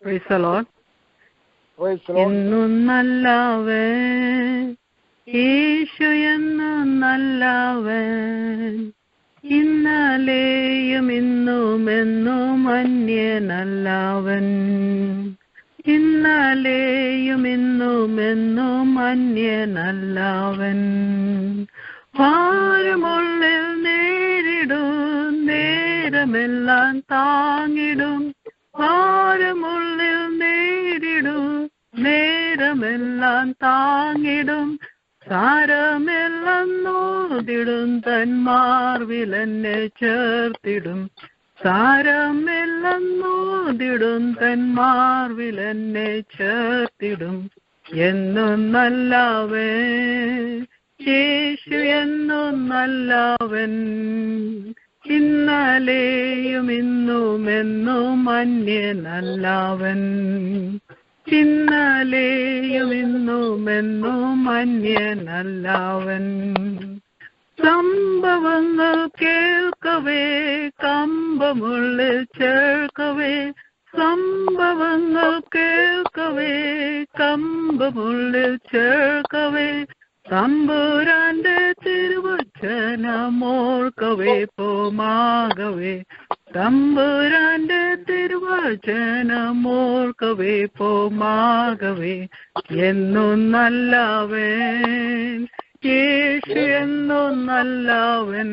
Price the Lord. എന്നും നല്ലവൻ യേശു, എന്നും നല്ലവൻ, ഇന്നലെയും ഇന്നും എന്നും അന്യനല്ലവൻ, ഇന്നലെയും ഇന്നും എന്നും അന്യനല്ലവൻ. ഭാരമുള്ളിൽ നേരിടും നേരമെല്ലാം താങ്ങിടും, ഭാരമുള്ളിൽ നേരിടും നേരമെല്ലാം താങ്ങിടും, സാരമെല്ലാം നോതിടും തന്മാർവിലെന്നെ ചേർത്തിടും, സാരമെല്ലാം നോതിടും തന്മാർവിലെന്നെ ചേർത്തിടും. എന്നും നല്ലവൻ യേശു, എന്നും നല്ലവൻ, ഇന്നലെയും ഇന്നും എന്നും അന്യനല്ലവൻ, ഇന്നലെയും ഇന്നും എന്നും അന്യനല്ലവൻ. സംഭവങ്ങൾ കേൾക്കവേ കമ്പമുള്ളിൽ ചേർക്കവേ, സംഭവങ്ങൾ കേൾക്കവേ കമ്പമുള്ളിൽ ചേർക്കവേ, തമ്പുരാന്റെ തിരുവചനമോർക്കവേ പോമാകവേ, തമ്പുരാന്റെ തിരുവചനമോർക്കവേ പോമാകവേ. എന്നും നല്ലവൻ യേശു, എന്നും നല്ലവൻ,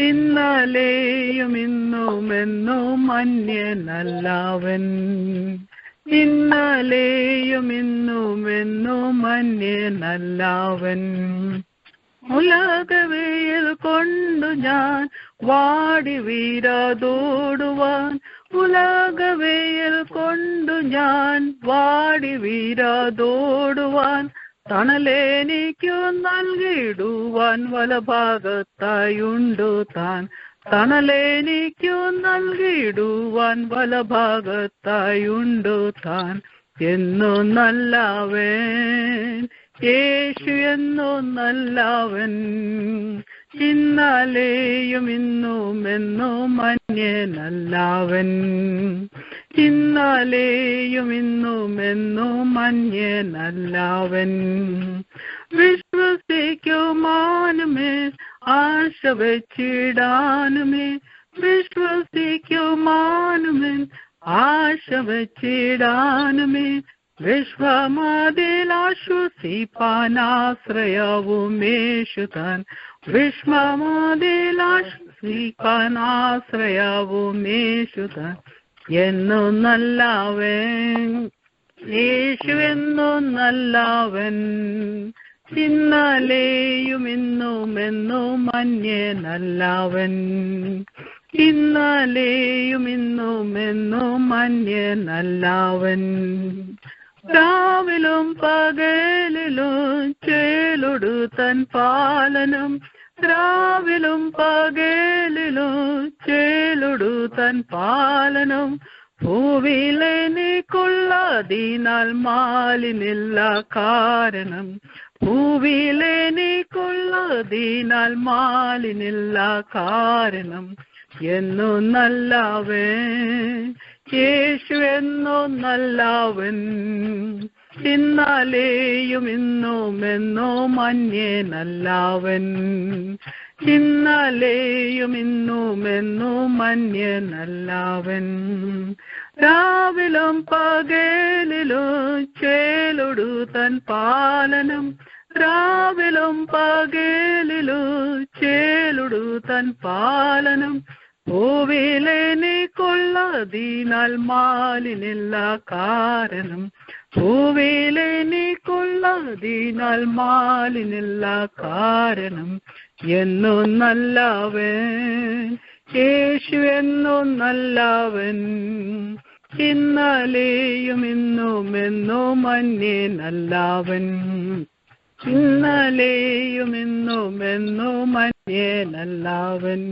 ഇന്നലെയും ഇന്നും എന്നും അന്യനല്ലവൻ, ഇന്നലെയും ഇന്നും എന്നും അന്യനല്ലവൻ. ഉലകവെയിൽ കൊണ്ടു ഞാൻ വാടി വീരാതോടുവാൻ, ഉലകവെയിൽ കൊണ്ടു ഞാൻ വാടി വീരാതോടുവാൻ, തണലെനിക്കു നൽകിടുവാൻ വലഭാഗത്തായുണ്ടു താൻ, തണലെനിക്കു നൽകിടുവാൻ വലഭാഗത്തായുണ്ടു താൻ. എന്നും നല്ലവൻ യേശു, എന്നും നല്ലവൻ, ഇന്നലെയും ഇന്നും എന്നും അന്യനല്ലവൻ, ഇന്നലെയും ഇന്നും എന്നും അന്യനല്ലവൻ. വിശ്വസിക്കുവാനുമേ ആശ വച്ചിടാനുമേ, വിശ്വസിക്കുവാനുമേ ആശ വച്ചിടാനുമേ, വിശ്വമതിലാശ്വസിപ്പാനാശ്രയവുമേശുതാൻ, വിശ്വമതിലാശ്വസിപ്പാനാശ്രയവുമേശുതാൻ. എന്നും നല്ലവൻ യേശു, എന്നും നല്ലവൻ, ഇന്നലെയും ഇന്നും എന്നും അന്യനല്ലവൻ, ഇന്നലെയും ഇന്നും എന്നും അന്യനല്ലവൻ. രാവിലും പകലിലും ചേലൊടു തൻ പാലനം, രാവിലും പകലിലും ചേലൊടു തൻ പാലനം, ഭൂവിലെനിക്കുള്ളതിനാൽ മാലിനില്ല കാരണം, ഭൂവിലെനിക്കുള്ളതിനാൽ മാലിനില്ല കാരണം. എന്നും നല്ലവൻ യേശു, എന്നും നല്ലവൻ, ഇന്നലെയും ഇന്നും എന്നും അന്യനല്ലവൻ, ഇന്നലെയും ഇന്നും എന്നും അന്യനല്ലവൻ. രാവിലും പകലിലും ചേലൊടു തൻ പാലനം, രാവിലും പകലിലും ചേലൊടു തൻ പാലനം, ഭൂവിലെനിക്കുള്ളതിനാൽ മാലിനില്ല കാരണം, ഭൂവിലെനിക്കുള്ളതിനാൽ മാലിനില്ല കാരണം. എന്നും നല്ലവൻ യേശു, എന്നും നല്ലവൻ, ഇന്നലെയും ഇന്നും എന്നും അന്യനല്ലവൻ, ഇന്നലെയും ഇന്നും എന്നും അന്യനല്ലവൻ.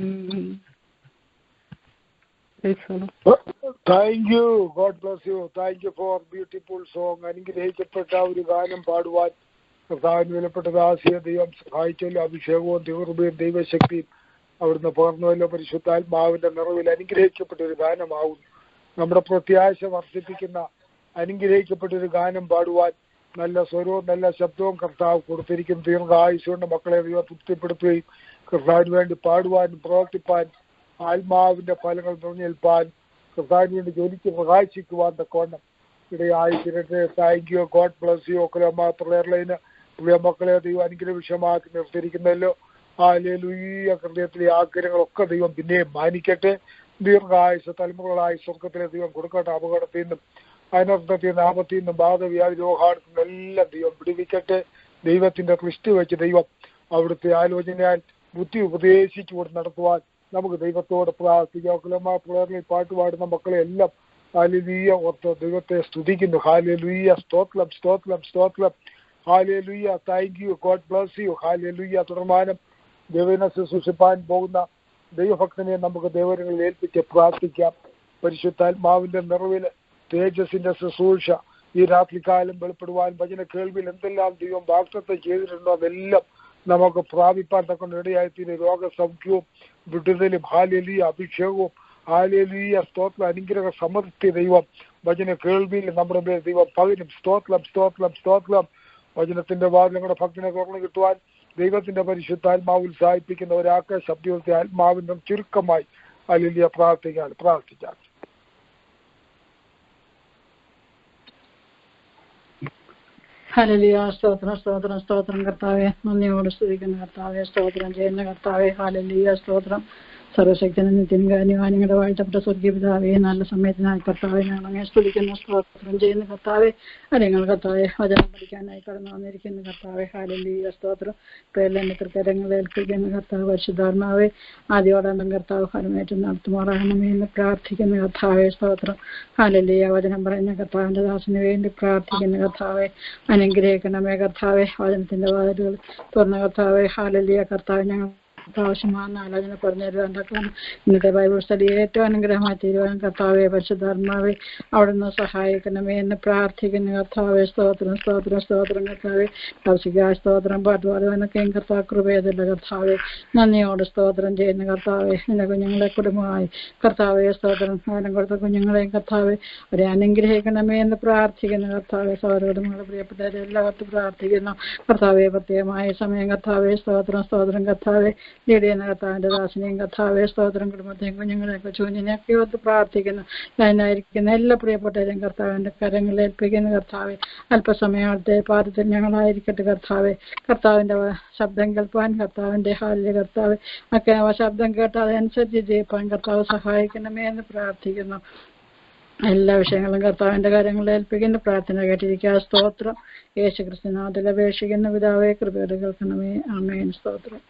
Thank you. God bless you. Thank you for beautiful song. അനുഗ്രഹിക്കപ്പെട്ട ഒരു ഗാനം പാടുവാൻ കർത്താവിന് വിലപ്പെട്ട ദാസിയെ ദൈവം സഹായിച്ചല്ലോ. അഭിഷേകവും തീവ്രതയും ദൈവശക്തിയും അവിടുന്ന് പകർന്നുവല്ലോ. പരിശുദ്ധാത്മാവിന്റെ നിറവിൽ അനുഗ്രഹിക്കപ്പെട്ട ഒരു ഗാനമാവുന്നു. നമ്മുടെ പ്രത്യാശ വർദ്ധിപ്പിക്കുന്ന അനുഗ്രഹിക്കപ്പെട്ടൊരു ഗാനം പാടുവാൻ നല്ല സ്വരവും നല്ല ശബ്ദവും കർത്താവ് കൊടുത്തിരിക്കും. ദീർഘായുസുകൊണ്ട് മക്കളെ ദൈവം തൃപ്തിപ്പെടുത്തുകയും കർത്താവിന് വേണ്ടി പാടുവാനും പ്രവർത്തിപ്പാൻ ആത്മാവിന്റെ ഫലങ്ങൾ നിറഞ്ഞേൽപ്പാൻ കർത്താവിന് വേണ്ടി ജോലിക്ക് പ്രകാശിക്കുവാൻ തക്കവണ്ണം ഇടയായി തീരട്ടെ. Thank you. God bless you. ഒക്കലമ്മ പ്രേയർലൈന് പ്രിയ മക്കളെ ദൈവം അനുഗ്രഹ വിഷയമാക്കി നിർത്തിയിരിക്കുന്നല്ലോ. ഹല്ലേലൂയ. ഹൃദയത്തിലെ ആഗ്രഹങ്ങളൊക്കെ ദൈവം പിന്നെയും മാനിക്കട്ടെ. ദീർഘായുസ് തലമുറകളായി സ്വർഗത്തിലെ ദൈവം കൊടുക്കട്ടെ. അപകടത്തിൽ നിന്നും അനർത്ഥത്തിൽ നിന്നും ആപത്തിൽ നിന്നും ബാധവ്യാധി രോഗാണത്തിൽ എല്ലാം ദൈവം വിടുവിക്കട്ടെ. ദൈവത്തിന്റെ ദൃഷ്ടി വെച്ച് ദൈവം അവിടുത്തെ ആലോചനയാൽ ബുദ്ധി ഉപദേശിച്ചു കൊണ്ട് നടത്തുവാൻ നമുക്ക് ദൈവത്തോട് പ്രാർത്ഥിക്കാം. പിള്ളേരിൽ പാട്ടുപാടുന്ന മക്കളെ എല്ലാം ഹല്ലേലൂയ ഓർത്ത് ദൈവത്തെ സ്തുതിക്കുന്നു. ഹല്ലേലൂയ. സ്തോത്രം സ്തോത്രം സ്തോത്രം. ഹല്ലേലൂയ. Thank you. God bless you. ഹല്ലേലൂയ. തുടർമാനം ദൈവനെ ശുശ്രൂഷിപ്പാൻ പോകുന്ന ദൈവഭക്തനെ നമുക്ക് ദൈവങ്ങളിൽ ഏൽപ്പിച്ച് പ്രാർത്ഥിക്കാം. പരിശുദ്ധാത്മാവിന്റെ നിറവിൽ തേജസ്സിന്റെ ശുശ്രൂഷ ഈ രാത്രികാലം വെളിപ്പെടുവാൻ വചന കേൾവിയിൽ എന്തെല്ലാം ദൈവം വാഗ്ദത്തം ചെയ്തിട്ടുണ്ടോ അതെല്ലാം നമുക്ക് പ്രാപിപ്പാൻ തക്കൊണ്ട് ഇടയായിത്തീരെ. രോഗസൗഖ്യവും വിടുതലും ഹല്ലേലൂയ അഭിഷേകവും ഹല്ലേലൂയ സ്തോത്രം അനുഗ്രഹ സമൃദ്ധി ദൈവം വചന കേൾവിയിൽ നമ്മുടെ മേൽ ദൈവം പകരും. സ്തോത്രം സ്തോത്രം സ്തോത്രം. വചനത്തിന്റെ വാതിലങ്ങളുടെ ഭക്തിനെ തുറന്നു കിട്ടുവാൻ ദൈവത്തിന്റെ പരിശുദ്ധാത്മാവ് ഉത്സാഹിപ്പിക്കുന്ന ഒരാൾക്ക് ശബ്ദത്തെ ആത്മാവിന്റെ ചുരുക്കമായി ഹല്ലേലൂയ പ്രാർത്ഥിക്കാൻ. ഹല്ലേലൂയ. സ്തോത്രം സ്തോത്രം സ്തോത്രം കർത്താവേ. നന്ദിയോട് സ്തുതിക്കുന്ന കർത്താവേ. സ്തോത്രം ചെയ്യുന്ന കർത്താവേ. ഹല്ലേലൂയ. സ്തോത്രം. സർവശക്തനും നിത്യനും കാന്യവാനിങ്ങളുടെ വാഴ്ത്തപ്പെട്ട സ്വർഗീയ പിതാവേ, നല്ല സമയത്തിനായി കർത്താവെ ഞങ്ങളെ സ്തുതിക്കുന്ന സ്തോത്രം ചെയ്യുന്ന കർത്താവെ. അല്ലെങ്കിൽ കർത്താവെ വചനം പഠിക്കാനായി കടന്നു വന്നിരിക്കുന്ന കർത്താവെ. ഹല്ലേലൂയ. സ്തോത്രം. പേരിലെ തൃക്കരങ്ങൾ ഏൽപ്പിക്കുന്ന കർത്താവ് പരിശുദ്ധാത്മാവെ ആദ്യോടന്തം കർത്താവ് ഫലമേറ്റ് നടത്തുമാറാകണമേ എന്ന് പ്രാർത്ഥിക്കുന്ന കർത്താവെ. സ്തോത്രം. ഹല്ലേലൂയ. വചനം പറയുന്ന കർത്താവിന്റെ ദാസന് വേണ്ടി പ്രാർത്ഥിക്കുന്ന കർത്താവെ. അനുഗ്രഹിക്കണമേ കർത്താവെ. വചനത്തിന്റെ വാതിലുകൾ തുറന്ന കർത്താവെ. ഹല്ലേലൂയ. കർത്താവ് ഞങ്ങൾ ആവശ്യമാണ് ആലോചന പറഞ്ഞു തരുവാൻ ഇന്നത്തെ ബൈബിൾ സ്റ്റഡി ഏറ്റവും അനുഗ്രഹമായി തീരുവാൻ കർത്താവെ പരിശുദ്ധാത്മാവെ അവിടുന്ന് സഹായിക്കണമേ എന്ന് പ്രാർത്ഥിക്കുന്ന കർത്താവെ. സ്തോത്രം സ്തോത്രം സ്തോത്രം കർത്താവെ. കൗശിക സ്തോത്രം പാട്ടുപാടുവാനൊക്കെയും കർത്താവ് കൃപയതല്ല കർത്താവെ. നന്ദിയോട് സ്തോത്രം ചെയ്യുന്ന കർത്താവെ. നിന്റെ കുഞ്ഞുങ്ങളെ കുടുംബമായി കർത്താവെ. സ്തോത്രം. അവനും കൊടുത്ത കുഞ്ഞുങ്ങളെയും കർത്താവെ അവരെ അനുഗ്രഹിക്കണമേ എന്ന് പ്രാർത്ഥിക്കുന്ന കർത്താവെ. സൗരകുടുംബങ്ങളെ പ്രിയപ്പെട്ടവരെ എല്ലാവർക്കും പ്രാർത്ഥിക്കുന്നു കർത്താവെ. പ്രത്യേകമായ സമയം കർത്താവെ. സ്തോത്രം സ്തോത്രം കർത്താവെ. ലീഡിയെന്ന കർത്താവിന്റെ ദാസനെയും കർത്താവെ. സ്തോത്രം. കുടുംബത്തെയും കുഞ്ഞുങ്ങളെയൊക്കെ ചൂഞ്ഞിനെയൊക്കെ ഓർത്ത് പ്രാർത്ഥിക്കുന്നു. ലൈനായിരിക്കുന്ന എല്ലാ പ്രിയപ്പെട്ടവരെയും കർത്താവിന്റെ കരങ്ങളിൽ ഏൽപ്പിക്കുന്ന കർത്താവെ. അല്പസമയത്തെ പാദത്തിൽ ഞങ്ങളായിരിക്കട്ടെ കർത്താവെ. കർത്താവിന്റെ ശബ്ദം കേൾപ്പാൻ കർത്താവിന്റെ ഹാലിലെ കർത്താവ് ഒക്കെ ശബ്ദം കേട്ട് അതനുസരിച്ച് ജയിപ്പാൻ കർത്താവ് സഹായിക്കണമേ എന്ന് പ്രാർത്ഥിക്കുന്നു. എല്ലാ വിഷയങ്ങളും കർത്താവിന്റെ കാര്യങ്ങളിൽ ഏൽപ്പിക്കുന്ന പ്രാർത്ഥന കേട്ടിരിക്കുക. സ്തോത്രം. യേശുക്രിസ്തുനാഥിൽ അപേക്ഷിക്കുന്ന പിതാവേ കൃപയോടെ കേൾക്കണമേ. ആമേൻ. സ്തോത്രം.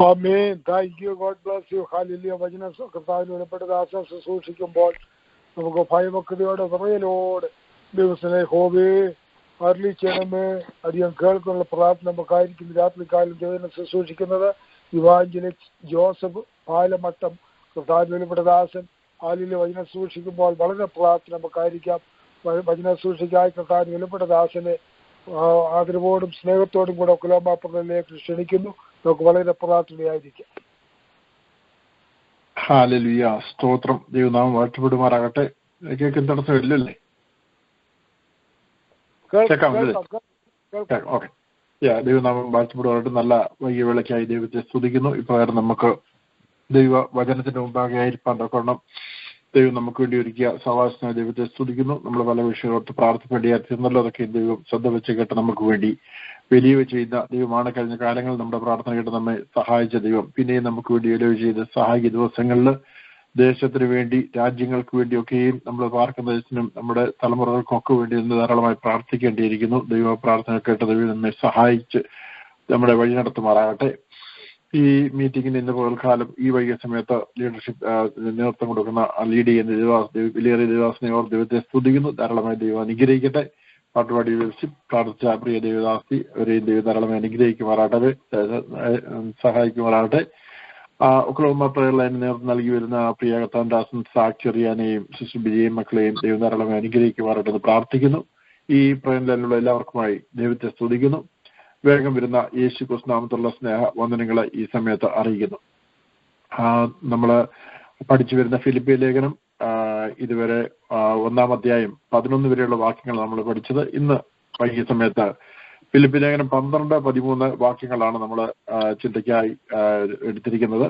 ആമേൻ. Thank you. God bless you. ഹല്ലേലൂയ. വചനം കർത്താവിന് വെളിപ്പെട്ട ആശം ശുശ്രൂഷിക്കുമ്പോൾ നമുക്ക് ഭയഭക്തിയോടെ വിറയലോടെ ദിവസനെ ഹോവേ അരുളി ചെയ്യണമേ അധികം കേൾക്കുള്ള പ്രാർത്ഥന നമുക്കായിരിക്കും രാത്രികാലം ദൈവനെ ശുശ്രൂഷിക്കുന്നത്. ഇവാഞ്ചലിസ്റ്റ് ജോസഫ് പാലമട്ടം കർത്താവിന് വെളിപ്പെട്ട ദാസൻ ഹല്ലേലൂയ വചനം സൂക്ഷിക്കുമ്പോൾ വളരെ പ്രാർത്ഥന നമുക്കായിരിക്കാം. വചനം സൂക്ഷിക്കായി കർത്താവിന് വെളിപ്പെട്ട ദാസനെ ആദരവോടും സ്നേഹത്തോടും കൂടെ കുലാമാപ്പുറത്തിലേക്ക് ക്ഷണിക്കുന്നു. നമുക്ക് വളരെ പ്രാർത്ഥനയായിരിക്കാം. ഹല്ലേലൂയ. സ്തോത്രം. ദൈവനാമം വാഴ്ത്തപ്പെടുമാറാകട്ടെ. കേൾക്കുന്ന തടസ്സമില്ലല്ലേ? ഓക്കെ. ദൈവനാമം വാഴ്ത്തപ്പെടുമാറാകട്ടെ. നല്ല വൈകിയ വേളയ്ക്കായി ദൈവത്തെ സ്തുതിക്കുന്നു. ഇപ്രകാരം നമുക്ക് ദൈവ വചനത്തിന്റെ മുമ്പാകെ ആയിരിക്കാൻ തക്കണം ദൈവം നമുക്ക് വേണ്ടി ഒരുക്കിയ സവാസന ദൈവത്തെ സ്തുതിക്കുന്നു. നമ്മൾ പല വിഷയങ്ങളോട് പ്രാർത്ഥിക്കേണ്ടിയായിരുന്നല്ലോ. അതൊക്കെ ദൈവം ശ്രദ്ധ വെച്ച് കേട്ട് നമുക്ക് വേണ്ടി വലിയ ചെയ്യുന്ന ദൈവമാണ്. കഴിഞ്ഞ കാലങ്ങളിൽ നമ്മുടെ പ്രാർത്ഥന കേട്ട് നമ്മെ സഹായിച്ച ദൈവം പിന്നെയും നമുക്ക് വേണ്ടി വലിയ ചെയ്ത് സഹായിക്കുന്ന ദിവസങ്ങളിൽ ദേശത്തിന് വേണ്ടി രാജ്യങ്ങൾക്ക് വേണ്ടിയൊക്കെയും നമ്മൾ പാർക്കുന്ന ദേശത്തിനും നമ്മുടെ തലമുറകൾക്കൊക്കെ വേണ്ടി ഇന്ന് ധാരാളമായി പ്രാർത്ഥിക്കേണ്ടിയിരിക്കുന്നു. ദൈവ പ്രാർത്ഥന കേട്ട് ദൈവം നമ്മെ സഹായിച്ച് നമ്മുടെ വഴി നടത്തുമാറാകട്ടെ. ഈ മീറ്റിംഗിന് ഇന്ന് പകൽക്കാലം ഈ വൈകിയ സമയത്ത് ലീഡർഷിപ്പ് നേതൃത്വം കൊടുക്കുന്ന ലീഡ് ചെയ്യുന്ന വിലയേറിയ ദേവദാസിനെ ഓർ ദൈവത്തെ സ്തുതിക്കുന്നു. ധാരാളമായി ദൈവം അനുഗ്രഹിക്കട്ടെ. പാട്ടുപാടി പ്രാർത്ഥിച്ച പ്രിയ ദേവദാസി അവരെയും ദൈവം ധാരാളമായി അനുഗ്രഹിക്കുമാറാകട്ടെ, സഹായിക്കുമാറാകട്ടെ. ഒക്ലഹോമ പ്രയർ ലൈനിന് നേതൃത്വം നൽകി വരുന്ന പ്രിയ കർത്താൻദാസൻ സാക്ഷറിയാനെയും ശിശു വിജയും മക്കളെയും ദൈവം ധാരാളമായി അനുഗ്രഹിക്കുമാറാകട്ടെ എന്ന് പ്രാർത്ഥിക്കുന്നു. ഈ പ്രയർ ലൈനിലുള്ള എല്ലാവർക്കുമായി ദൈവത്തെ സ്തുതിക്കുന്നു. വേഗം വരുന്ന യേശു ക്രിസ്തു നാമത്തിലുള്ള സ്നേഹ വന്ദനങ്ങളെ ഈ സമയത്ത് അറിയിക്കുന്നു. നമ്മൾ പഠിച്ചു വരുന്ന ഫിലിപ്പിയ ലേഖനം ഇതുവരെ 1-ാം അധ്യായം 11 വരെയുള്ള വാക്യങ്ങൾ നമ്മൾ പഠിച്ചത്. ഇന്ന് വൈകിയ സമയത്ത് ഫിലിപ്പി ലേഖനം 12-13 വാക്യങ്ങളാണ് നമ്മൾ ചിന്തയ്ക്കായി എടുത്തിരിക്കുന്നത്.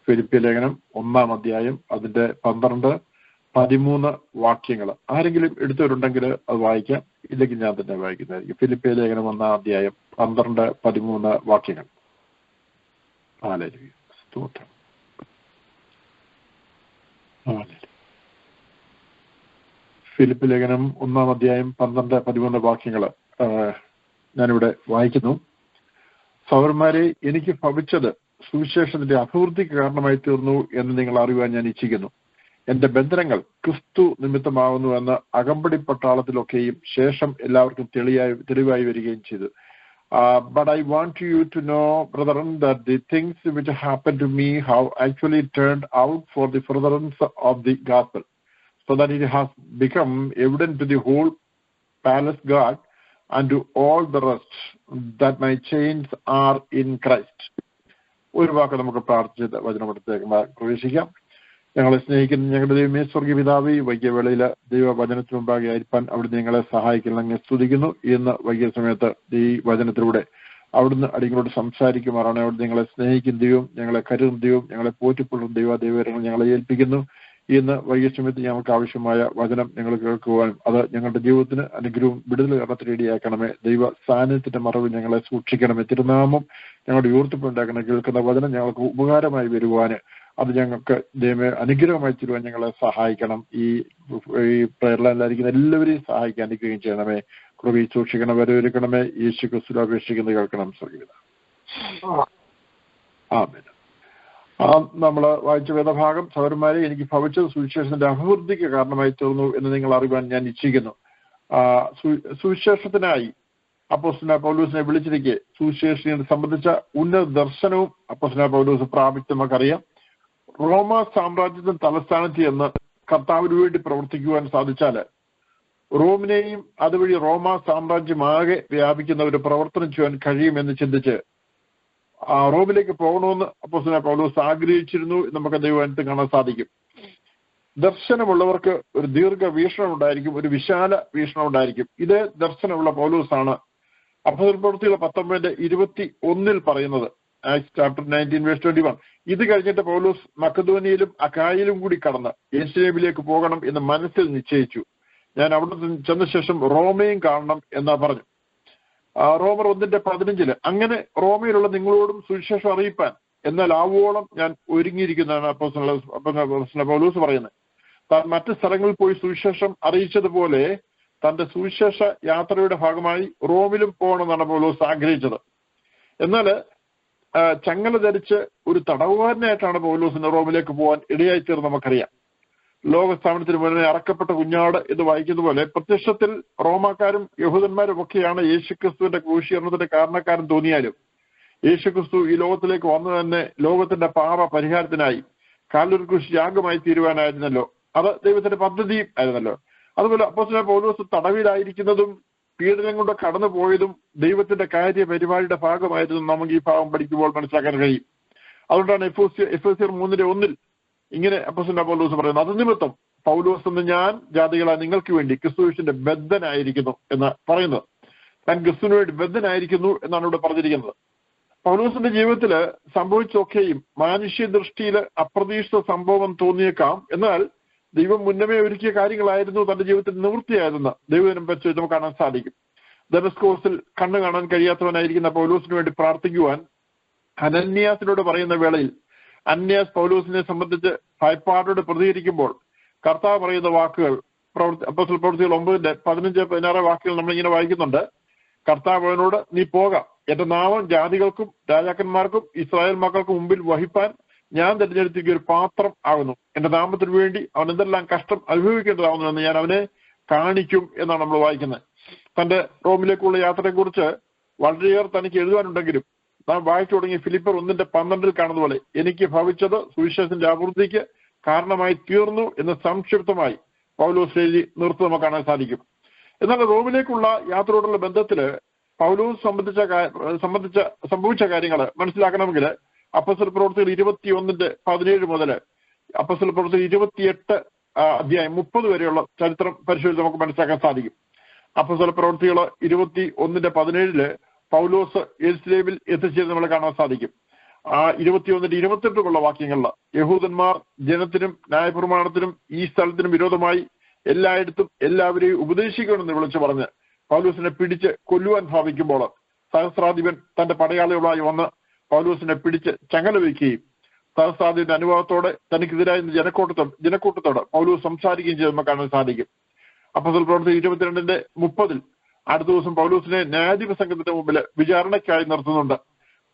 ഫിലിപ്പി ലേഖനം 1-ാം അധ്യായം അതിന്റെ 12-13 വാക്യങ്ങൾ. ആരെങ്കിലും എടുത്തവരുണ്ടെങ്കിൽ അത് വായിക്കാം, ഇല്ലെങ്കിൽ ഞാൻ തന്നെ വായിക്കുന്നതായിരിക്കും. ഫിലിപ്പി ലേഖനം 1-ാം അധ്യായം 12-13 വാക്യങ്ങൾ. സ്തോത്രം. ഫിലിപ്പി ലേഖനം 1-ാം അധ്യായം 12-13 വാക്യങ്ങൾ ഞാനിവിടെ വായിക്കുന്നു. സഹോദരന്മാരെ, എനിക്ക് ഭവിച്ചത് സുവിശേഷത്തിന്റെ അഭിവൃദ്ധിക്ക് കാരണമായി തീർന്നു എന്ന് നിങ്ങൾ അറിയുവാൻ ഞാൻ ഇച്ഛിക്കുന്നു. എന്റെ ബന്ധനങ്ങൾ ക്രിസ്തു നിമിത്തമാകുന്നു എന്ന് അകമ്പടി പട്ടാളത്തിലൊക്കെയും ശേഷം എല്ലാവർക്കും തെളിവായി വരികയും ചെയ്തു. But I want you to know, brethren, that the things which happened to me have actually turned out for the furtherance of the gospel, so that it has become evident to the whole palace guard and to all the rest that my chains are in Christ. ഒരു വാക്ക് നമുക്ക് പ്രാർത്ഥിച്ച് വചനമെടുത്തേക്ക് പ്രവേശിക്കാം. ഞങ്ങളെ സ്നേഹിക്കുന്ന ഞങ്ങളുടെ ദൈവമേ, സ്വർഗീയ പിതാവേ, വൈകിയ വേളയിൽ ദൈവവചനത്തിന് മുമ്പാകെ ആയിരിക്കാൻ അവിടുന്ന് ഞങ്ങളെ സഹായിക്കണം സ്തുതിക്കുന്നു. ഇന്ന് വൈകിയ സമയത്ത് ഈ വചനത്തിലൂടെ അവിടുന്ന് അടികളോട് സംസാരിക്കുമാറാണ്. അവിടുന്ന് ഞങ്ങളെ സ്നേഹിക്കുന്ന ദൈവം, ഞങ്ങളെ കരുതുന്ന ദൈവം, ഞങ്ങളെ പോറ്റിക്കൊള്ളുന്ന ദൈവങ്ങൾ ഞങ്ങളെ ഏൽപ്പിക്കുന്നു. ഇന്ന് വൈകിയ സമയത്ത് ഞങ്ങൾക്ക് ആവശ്യമായ വചനം ഞങ്ങൾ കേൾക്കുവാനും അത് ഞങ്ങളുടെ ജീവിതത്തിന് അനുഗ്രഹവും വിടുതൽ കാരണത്തിന് ഇടയാക്കണമേ. ദൈവ സാന്നിധ്യത്തിന്റെ മറവിൽ ഞങ്ങളെ സൂക്ഷിക്കണമേ. തിരുനാമം ഞങ്ങളുടെ ഉയർത്തിപ്പുണ്ടാക്കണം. കേൾക്കുന്ന വചനം ഞങ്ങൾക്ക് ഉപകാരമായി വരുവാന് അത് ഞങ്ങൾക്ക് ദൈവമേ അനുഗ്രഹമായി തരുവാൻ ഞങ്ങളെ സഹായിക്കണം. ഈ പ്രേരണയിലായിരിക്കുന്ന എല്ലാവരെയും സഹായിക്കാൻ അനുഗ്രഹം ചെയ്യണമേ. കൃപയിൽ സൂക്ഷിക്കണം, വരവേൽക്കണമേ. യേശു ക്രിസ്തുവിൽ അപേക്ഷിക്കുന്നത് കേൾക്കണം. സ്വർഗീയ ആമേൻ. നമ്മൾ വായിച്ച വേദഭാഗം, സഹോദരന്മാരെ, എനിക്ക് ഭവിച്ചത് സുവിശേഷത്തിന്റെ അഭിവൃദ്ധിക്ക് കാരണമായി തീർന്നു എന്ന് നിങ്ങൾ അറിയുവാൻ ഞാൻ ഇച്ഛിക്കുന്നു. സുവിശേഷത്തിനായി അപ്പോസ്തലനായ പൗലോസിനെ വിളിച്ചിരിക്കെ സുവിശേഷത്തെ സംബന്ധിച്ച ഉന്നത ദർശനവും അപ്പോസ്തലനായ പൗലോസ് പ്രാപിച്ചു. നമുക്കറിയാം, റോമ സാമ്രാജ്യത്തിന് തലസ്ഥാനത്ത് എന്ന് കർത്താവിന് വേണ്ടി പ്രവർത്തിക്കുവാൻ സാധിച്ചാല് റോമിനെയും അതുവഴി റോമ സാമ്രാജ്യമാകെ വ്യാപിക്കുന്ന ഒരു പ്രവർത്തനം ചെയ്യാൻ കഴിയുമെന്ന് ചിന്തിച്ച് റോമിലേക്ക് പോകണമെന്ന് അപ്പോസ്തലനായ പൗലോസ് ആഗ്രഹിച്ചിരുന്നു. നമുക്ക് ദൈവവചനത്തിൽ കാണാൻ സാധിക്കും. ദർശനമുള്ളവർക്ക് ഒരു ദീർഘ വീക്ഷണം ഉണ്ടായിരിക്കും, ഒരു വിശാല വീക്ഷണം ഉണ്ടായിരിക്കും. ഇതേ ദർശനമുള്ള പൗലോസാണ് അപ്പോസ്തലപ്രവൃത്തികൾ 19:21 പറയുന്നത്. Acts chapter 19:21. ഇത് കഴിഞ്ഞിട്ട് പൗലോസ് മക്കദോനിയയിലും അഖായയിലും കൂടി കടന്ന് യെരുശലേമിലേക്ക് പോകണം എന്ന് മനസ്സിൽ നിശ്ചയിച്ചു. ഞാൻ അവിടെ ചെന്ന ശേഷം റോമയും കാണണം എന്നാ പറഞ്ഞു. റോമർ 1:15 അങ്ങനെ റോമയിലുള്ള നിങ്ങളോടും സുവിശേഷം അറിയിപ്പാൻ എന്നാൽ ആവോളം ഞാൻ ഒരുങ്ങിയിരിക്കുന്നതാണ് അപ്പോസ്തലൻ പൗലോസ് പറയുന്നത്. താൻ മറ്റ് സ്ഥലങ്ങളിൽ പോയി സുവിശേഷം അറിയിച്ചതുപോലെ തന്റെ സുവിശേഷ യാത്രയുടെ ഭാഗമായി റോമിലും പോകണമെന്നാണ് പൗലോസ് ആഗ്രഹിച്ചത്. എന്നാൽ ചങ്ങല ധരിച്ച് ഒരു തടവുകാരനായിട്ടാണ് പൗലോസിന് റോമിലേക്ക് പോകാൻ ഇടയായി തീർന്ന് നമുക്കറിയാം. ലോകസ്ഥാപനത്തിന് മുന്നേ അറക്കപ്പെട്ട കുഞ്ഞാട് എന്ന് വായിക്കുന്ന പോലെ പ്രത്യക്ഷത്തിൽ റോമാക്കാരും യഹൂദന്മാരും ഒക്കെയാണ് യേശുക്രിസ്തുവിന്റെ ക്രൂശീകരണത്തിന്റെ കാരണക്കാരൻ തോന്നിയാലും യേശുക്രിസ്തു ഈ ലോകത്തിലേക്ക് വന്നു തന്നെ ലോകത്തിന്റെ പാപ പരിഹാരത്തിനായി കാൽവരി ക്രൂശ് യാഗമായി തീരുവാനായിരുന്നല്ലോ. അത് ദൈവത്തിന്റെ പദ്ധതിയും ആയിരുന്നല്ലോ. അതുപോലെ അപ്പോസ്തലനായ പൗലോസ് തടവിലായിരിക്കുന്നതും പീഡനം കൊണ്ട് കടന്നു പോയതും ദൈവത്തിന്റെ കാര്യ പരിപാടിയുടെ ഭാഗമായിരുന്നു നമുക്ക് ഈ ഭാഗം പഠിക്കുമ്പോൾ മനസ്സിലാക്കാൻ കഴിയും. അതുകൊണ്ടാണ് എഫേസ്യർ 3:1 ഇങ്ങനെ അപ്പോസ്തലനായ പൗലോസ് പറയുന്നത്, അത് നിമിത്തം പൗലോസ് എന്ന് ഞാൻ ജാതികളായ നിങ്ങൾക്ക് വേണ്ടി ക്രിസ്തുവിന്റെ ബദ്ധനായിരിക്കുന്നു എന്ന് പറയുന്നത്. താൻ ക്രിസ്തുവിന് വേണ്ടി ബദ്ധനായിരിക്കുന്നു എന്നാണ് ഇവിടെ പറഞ്ഞിരിക്കുന്നത്. പൗലോസിന്റെ ജീവിതത്തിൽ സംഭവിച്ചൊക്കെയും മാനുഷ്യ ദൃഷ്ടിയിൽ അപ്രതീക്ഷിത സംഭവം തോന്നിയേക്കാം. എന്നാൽ ദൈവം മുന്നമേ ഒരുക്കിയ കാര്യങ്ങളായിരുന്നു തന്റെ ജീവിതത്തിൽ നിവൃത്തിയായതെന്ന് ദൈവദിനം വെച്ച് നമുക്ക് കാണാൻ സാധിക്കും. ദമസ്കോസിൽ കണ്ണു കാണാൻ കഴിയാത്തവനായിരിക്കുന്ന പൗലോസിന് വേണ്ടി പ്രാർത്ഥിക്കുവാൻ അനന്യാസിനോട് പറയുന്ന വേളയിൽ അന്യാസ് പൗലോസിനെ സംബന്ധിച്ച് ഭയപ്പാടോട് പ്രതികരിക്കുമ്പോൾ കർത്താവ് പറയുന്ന വാക്കുകൾ അപ്പോസ്തലപ്രവൃത്തികൾ 9:15-16 വാക്കുകൾ നമ്മളിങ്ങനെ വായിക്കുന്നുണ്ട്. കർത്താവ് അവനോട്, നീ പോകാം, എന്റെ നാമം ജാതികൾക്കും രാജാക്കന്മാർക്കും ഇസ്രായേൽ മക്കൾക്കും മുമ്പിൽ വഹിപ്പാൻ ഞാൻ തിരഞ്ഞെടുത്തിയ ഒരു പാത്രം ആകുന്നു. എന്റെ നാമത്തിന് വേണ്ടി അവൻ എന്തെല്ലാം കഷ്ടം അനുഭവിക്കേണ്ടതാവുന്നു എന്ന് ഞാൻ അവനെ കാണിക്കും എന്നാണ് നമ്മൾ വായിക്കുന്നത്. തന്റെ റോമിലേക്കുള്ള യാത്രയെക്കുറിച്ച് വളരെയേറെ തനിക്ക് എഴുതാനുണ്ടെങ്കിലും നാം വായിച്ചു തുടങ്ങിയ ഫിലിപ്പർ 1:12 കാണുന്ന പോലെ എനിക്ക് ഭവിച്ചത് സുവിശേഷത്തിന്റെ അഭിവൃദ്ധിക്ക് കാരണമായി തീർന്നു എന്ന് സംക്ഷിപ്തമായി പൗലോസ് എഴുതി നിർത്തി നമുക്ക് കാണാൻ സാധിക്കും. എന്നാൽ റോമിലേക്കുള്ള യാത്രയോടുള്ള ബന്ധത്തില് പൗലോസ് സംഭവിച്ച കാര്യങ്ങൾ മനസ്സിലാക്കണമെങ്കിൽ അപ്പോസ്തലപ്രവൃത്തികൾ 21:17 മുതൽ അപ്പോസ്തലപ്രവൃത്തികൾ അധ്യായം 30 വരെയുള്ള ചരിത്രം പരിശോധിച്ച് നമുക്ക് മനസ്സിലാക്കാൻ സാധിക്കും. അപ്പോസ്തല പ്രവൃത്തികൾ 21:17 പൗലോസ് യെരുശലേമിൽ എത്തിച്ചത് നമ്മൾ കാണാൻ സാധിക്കും. 21-28 വാക്യങ്ങളിൽ യഹൂദന്മാർ ജനത്തിനും ന്യായപ്രമാണത്തിനും ഈ സ്ഥലത്തിനും വിരോധമായി എല്ലായിടത്തും എല്ലാവരെയും ഉപദേശിക്കണമെന്ന് വിളിച്ചു പറഞ്ഞ് പൗലോസിനെ പിടിച്ച് കൊല്ലുവാൻ ഭാവിക്കുമ്പോൾ സഹസ്രാധിപൻ തന്റെ പടയാളികളായി വന്ന് പൗലോസിനെ പിടിച്ച് ചങ്ങല വയ്ക്കുകയും സഹസ്രാധിപന്റെ അനുഭവത്തോടെ തനിക്കെതിരായ ജനക്കൂട്ടത്തോട് പൗലോസ് സംസാരിക്കുകയും ചെയ്ത് നമുക്ക് കാണാൻ സാധിക്കും. അപ്പോസ്തല പ്രവൃത്തി 22:30 അടുത്ത ദിവസം പൗലോസിനെ ന്യായാധിപ സംഘത്തിന്റെ മുമ്പിൽ വിചാരണയ്ക്കായി നിർത്തുന്നുണ്ട്.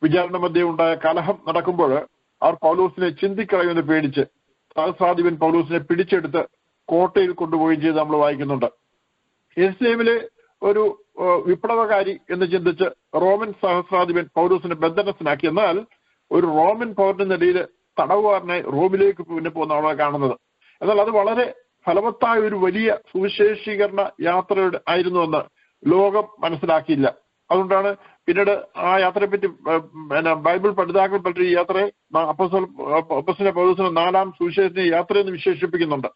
വിചാരണ മധ്യേ ഉണ്ടായ കലഹം നടക്കുമ്പോൾ അവർ പൗലോസിനെ ചിന്തിക്കളയുമെന്ന് പേടിച്ച് സഹസ്രാധിപൻ പൗലോസിനെ പിടിച്ചെടുത്ത് കോട്ടയിൽ കൊണ്ടുപോവുകയും ചെയ്ത് നമ്മൾ വായിക്കുന്നുണ്ട്. യെരുശലേമിലെ ഒരു വിപ്ലവകാരി എന്ന് ചിന്തിച്ച് റോമൻ സഹസ്രാധിപൻ പൗലോസിനെ ബന്ധനസ്ഥനാക്കി. എന്നാൽ ഒരു റോമൻ പൗരന്റെ നിലയിൽ തടവുകാരനായി റോമിലേക്ക് പിന്നെ പോകുന്ന അവിടെ കാണുന്നത്. എന്നാൽ അത് വളരെ ഫലവത്തായ ഒരു വലിയ സുവിശേഷീകരണ യാത്രയുടെ ആയിരുന്നുവെന്ന് ലോകം മനസ്സിലാക്കിയില്ല. അതുകൊണ്ടാണ് പിന്നീട് ആ യാത്രയെപ്പറ്റി ബൈബിൾ പഠിതാക്കൾ പറ്റി ഈ യാത്രയെ അപ്പോസ്തലൻ പൗലോസിനെ 4ാം സുവിശേഷ യാത്രയെന്ന് വിശേഷിപ്പിക്കുന്നുണ്ട്.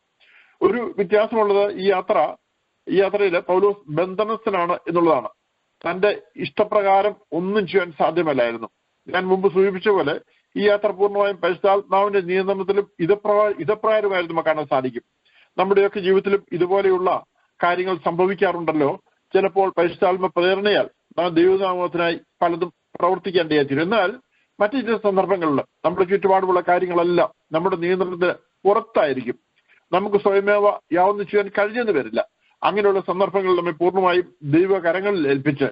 ഒരു വ്യത്യാസമുള്ളത് ഈ യാത്രയിൽ പൗലോസ് ബന്ധനസ്ഥനാണ് എന്നുള്ളതാണ്. തന്റെ ഇഷ്ടപ്രകാരം ഒന്നും ചെയ്യാൻ സാധ്യമല്ലായിരുന്നു. ഞാൻ മുമ്പ് സൂചിപ്പിച്ച പോലെ ഈ യാത്ര പൂർണ്ണമായും പരിശുദ്ധാത്മാവിന്റെ നിയന്ത്രണത്തിലും ഇതപ്രകാരമായിരുന്നു നമുക്ക് കാണാൻ സാധിക്കും. നമ്മുടെയൊക്കെ ജീവിതത്തിലും ഇതുപോലെയുള്ള കാര്യങ്ങൾ സംഭവിക്കാറുണ്ടല്ലോ. ചിലപ്പോൾ പരിശുദ്ധാത്മ പ്രേരണയാൽ നാം ദൈവനാമത്തിനായി പലതും പ്രവർത്തിക്കേണ്ടതായിത്തീരും. എന്നാൽ മറ്റു ചില സന്ദർഭങ്ങളിൽ നമ്മുടെ ചുറ്റുപാടുമുള്ള കാര്യങ്ങളെല്ലാം നമ്മുടെ നിയന്ത്രണത്തിന് പുറത്തായിരിക്കും. നമുക്ക് സ്വയമേവ യാതൊന്നും ചെയ്യാൻ കഴിഞ്ഞെന്ന് വരില്ല. അങ്ങനെയുള്ള സന്ദർഭങ്ങളിൽ നമ്മെ പൂർണ്ണമായും ദൈവകരങ്ങളിൽ ഏൽപ്പിച്ച്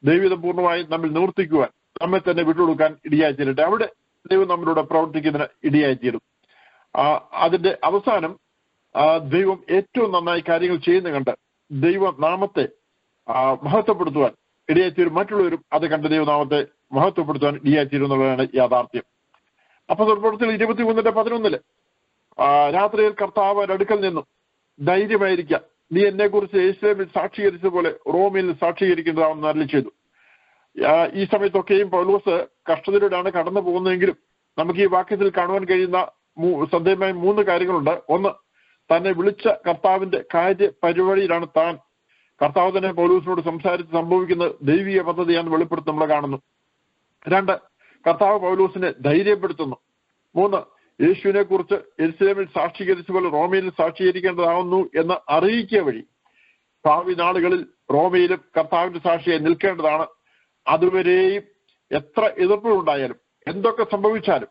ദൈവം പൂർണ്ണമായും നമ്മിൽ നിവർത്തിക്കുവാൻ നമ്മെ തന്നെ വിട്ടുകൊടുക്കാൻ ഇടയായിത്തീരട്ടെ. അവിടെ ദൈവം നമ്മളോട് പ്രവർത്തിക്കുന്നതിന് ഇടയായിത്തീരും. അതിന്റെ അവസാനം ദൈവം ഏറ്റവും നന്നായി കാര്യങ്ങൾ ചെയ്യുന്ന കണ്ട് ദൈവനാമത്തെ മഹത്വപ്പെടുത്തുവാൻ ഇടയായിത്തീരും. മറ്റുള്ളവരും അത് കണ്ട് ദൈവനാമത്തെ മഹത്വപ്പെടുത്തുവാൻ ഇടയായിത്തീരും എന്നുള്ളതാണ് യാഥാർത്ഥ്യം. അപ്പോസ്തല പ്രവൃത്തികൾ 23:11 രാത്രിയിൽ കർത്താവ് അടുക്കൽ നിന്നും ധൈര്യമായിരിക്കാം, നീ എന്നെ കുറിച്ച് യെരുശലേമിൽ സാക്ഷീകരിച്ച പോലെ റോമിൽ സാക്ഷീകരിക്കുന്നതാണെന്ന് അരുളി ചെയ്തു. ഈ സമയത്തൊക്കെയും പൗലോസ് കഷ്ടതയിലൂടെയാണ് കടന്നു പോകുന്നതെങ്കിലും നമുക്ക് ഈ വാക്യത്തിൽ കാണുവാൻ കഴിയുന്ന ശ്രദ്ധേയമായ 3 കാര്യങ്ങളുണ്ട്. ഒന്ന്, തന്നെ വിളിച്ച കർത്താവിന്റെ കാര്യ പരിപാടിയിലാണ് താൻ. കർത്താവ് തന്നെ പൗലോസിനോട് സംസാരിച്ച് സംഭവിക്കുന്ന ദൈവിക പദ്ധതിയാണെന്ന് വെളിപ്പെടുത്തി നമ്മൾ കാണുന്നു. 2, കർത്താവ് പൗലോസിനെ ധൈര്യപ്പെടുത്തുന്നു. 3, യേശുവിനെ കുറിച്ച് യെരുശലേമിൽ സാക്ഷീകരിച്ച പോലെ റോമയിൽ സാക്ഷീകരിക്കേണ്ടതാവുന്നു എന്ന് അറിയിക്കുക വഴി ഭാവി നാളുകളിൽ റോമയിലും കർത്താവിന്റെ സാക്ഷിയായി നിൽക്കേണ്ടതാണ്. അതുവരെയും എത്ര എതിർപ്പുകളുണ്ടായാലും എന്തൊക്കെ സംഭവിച്ചാലും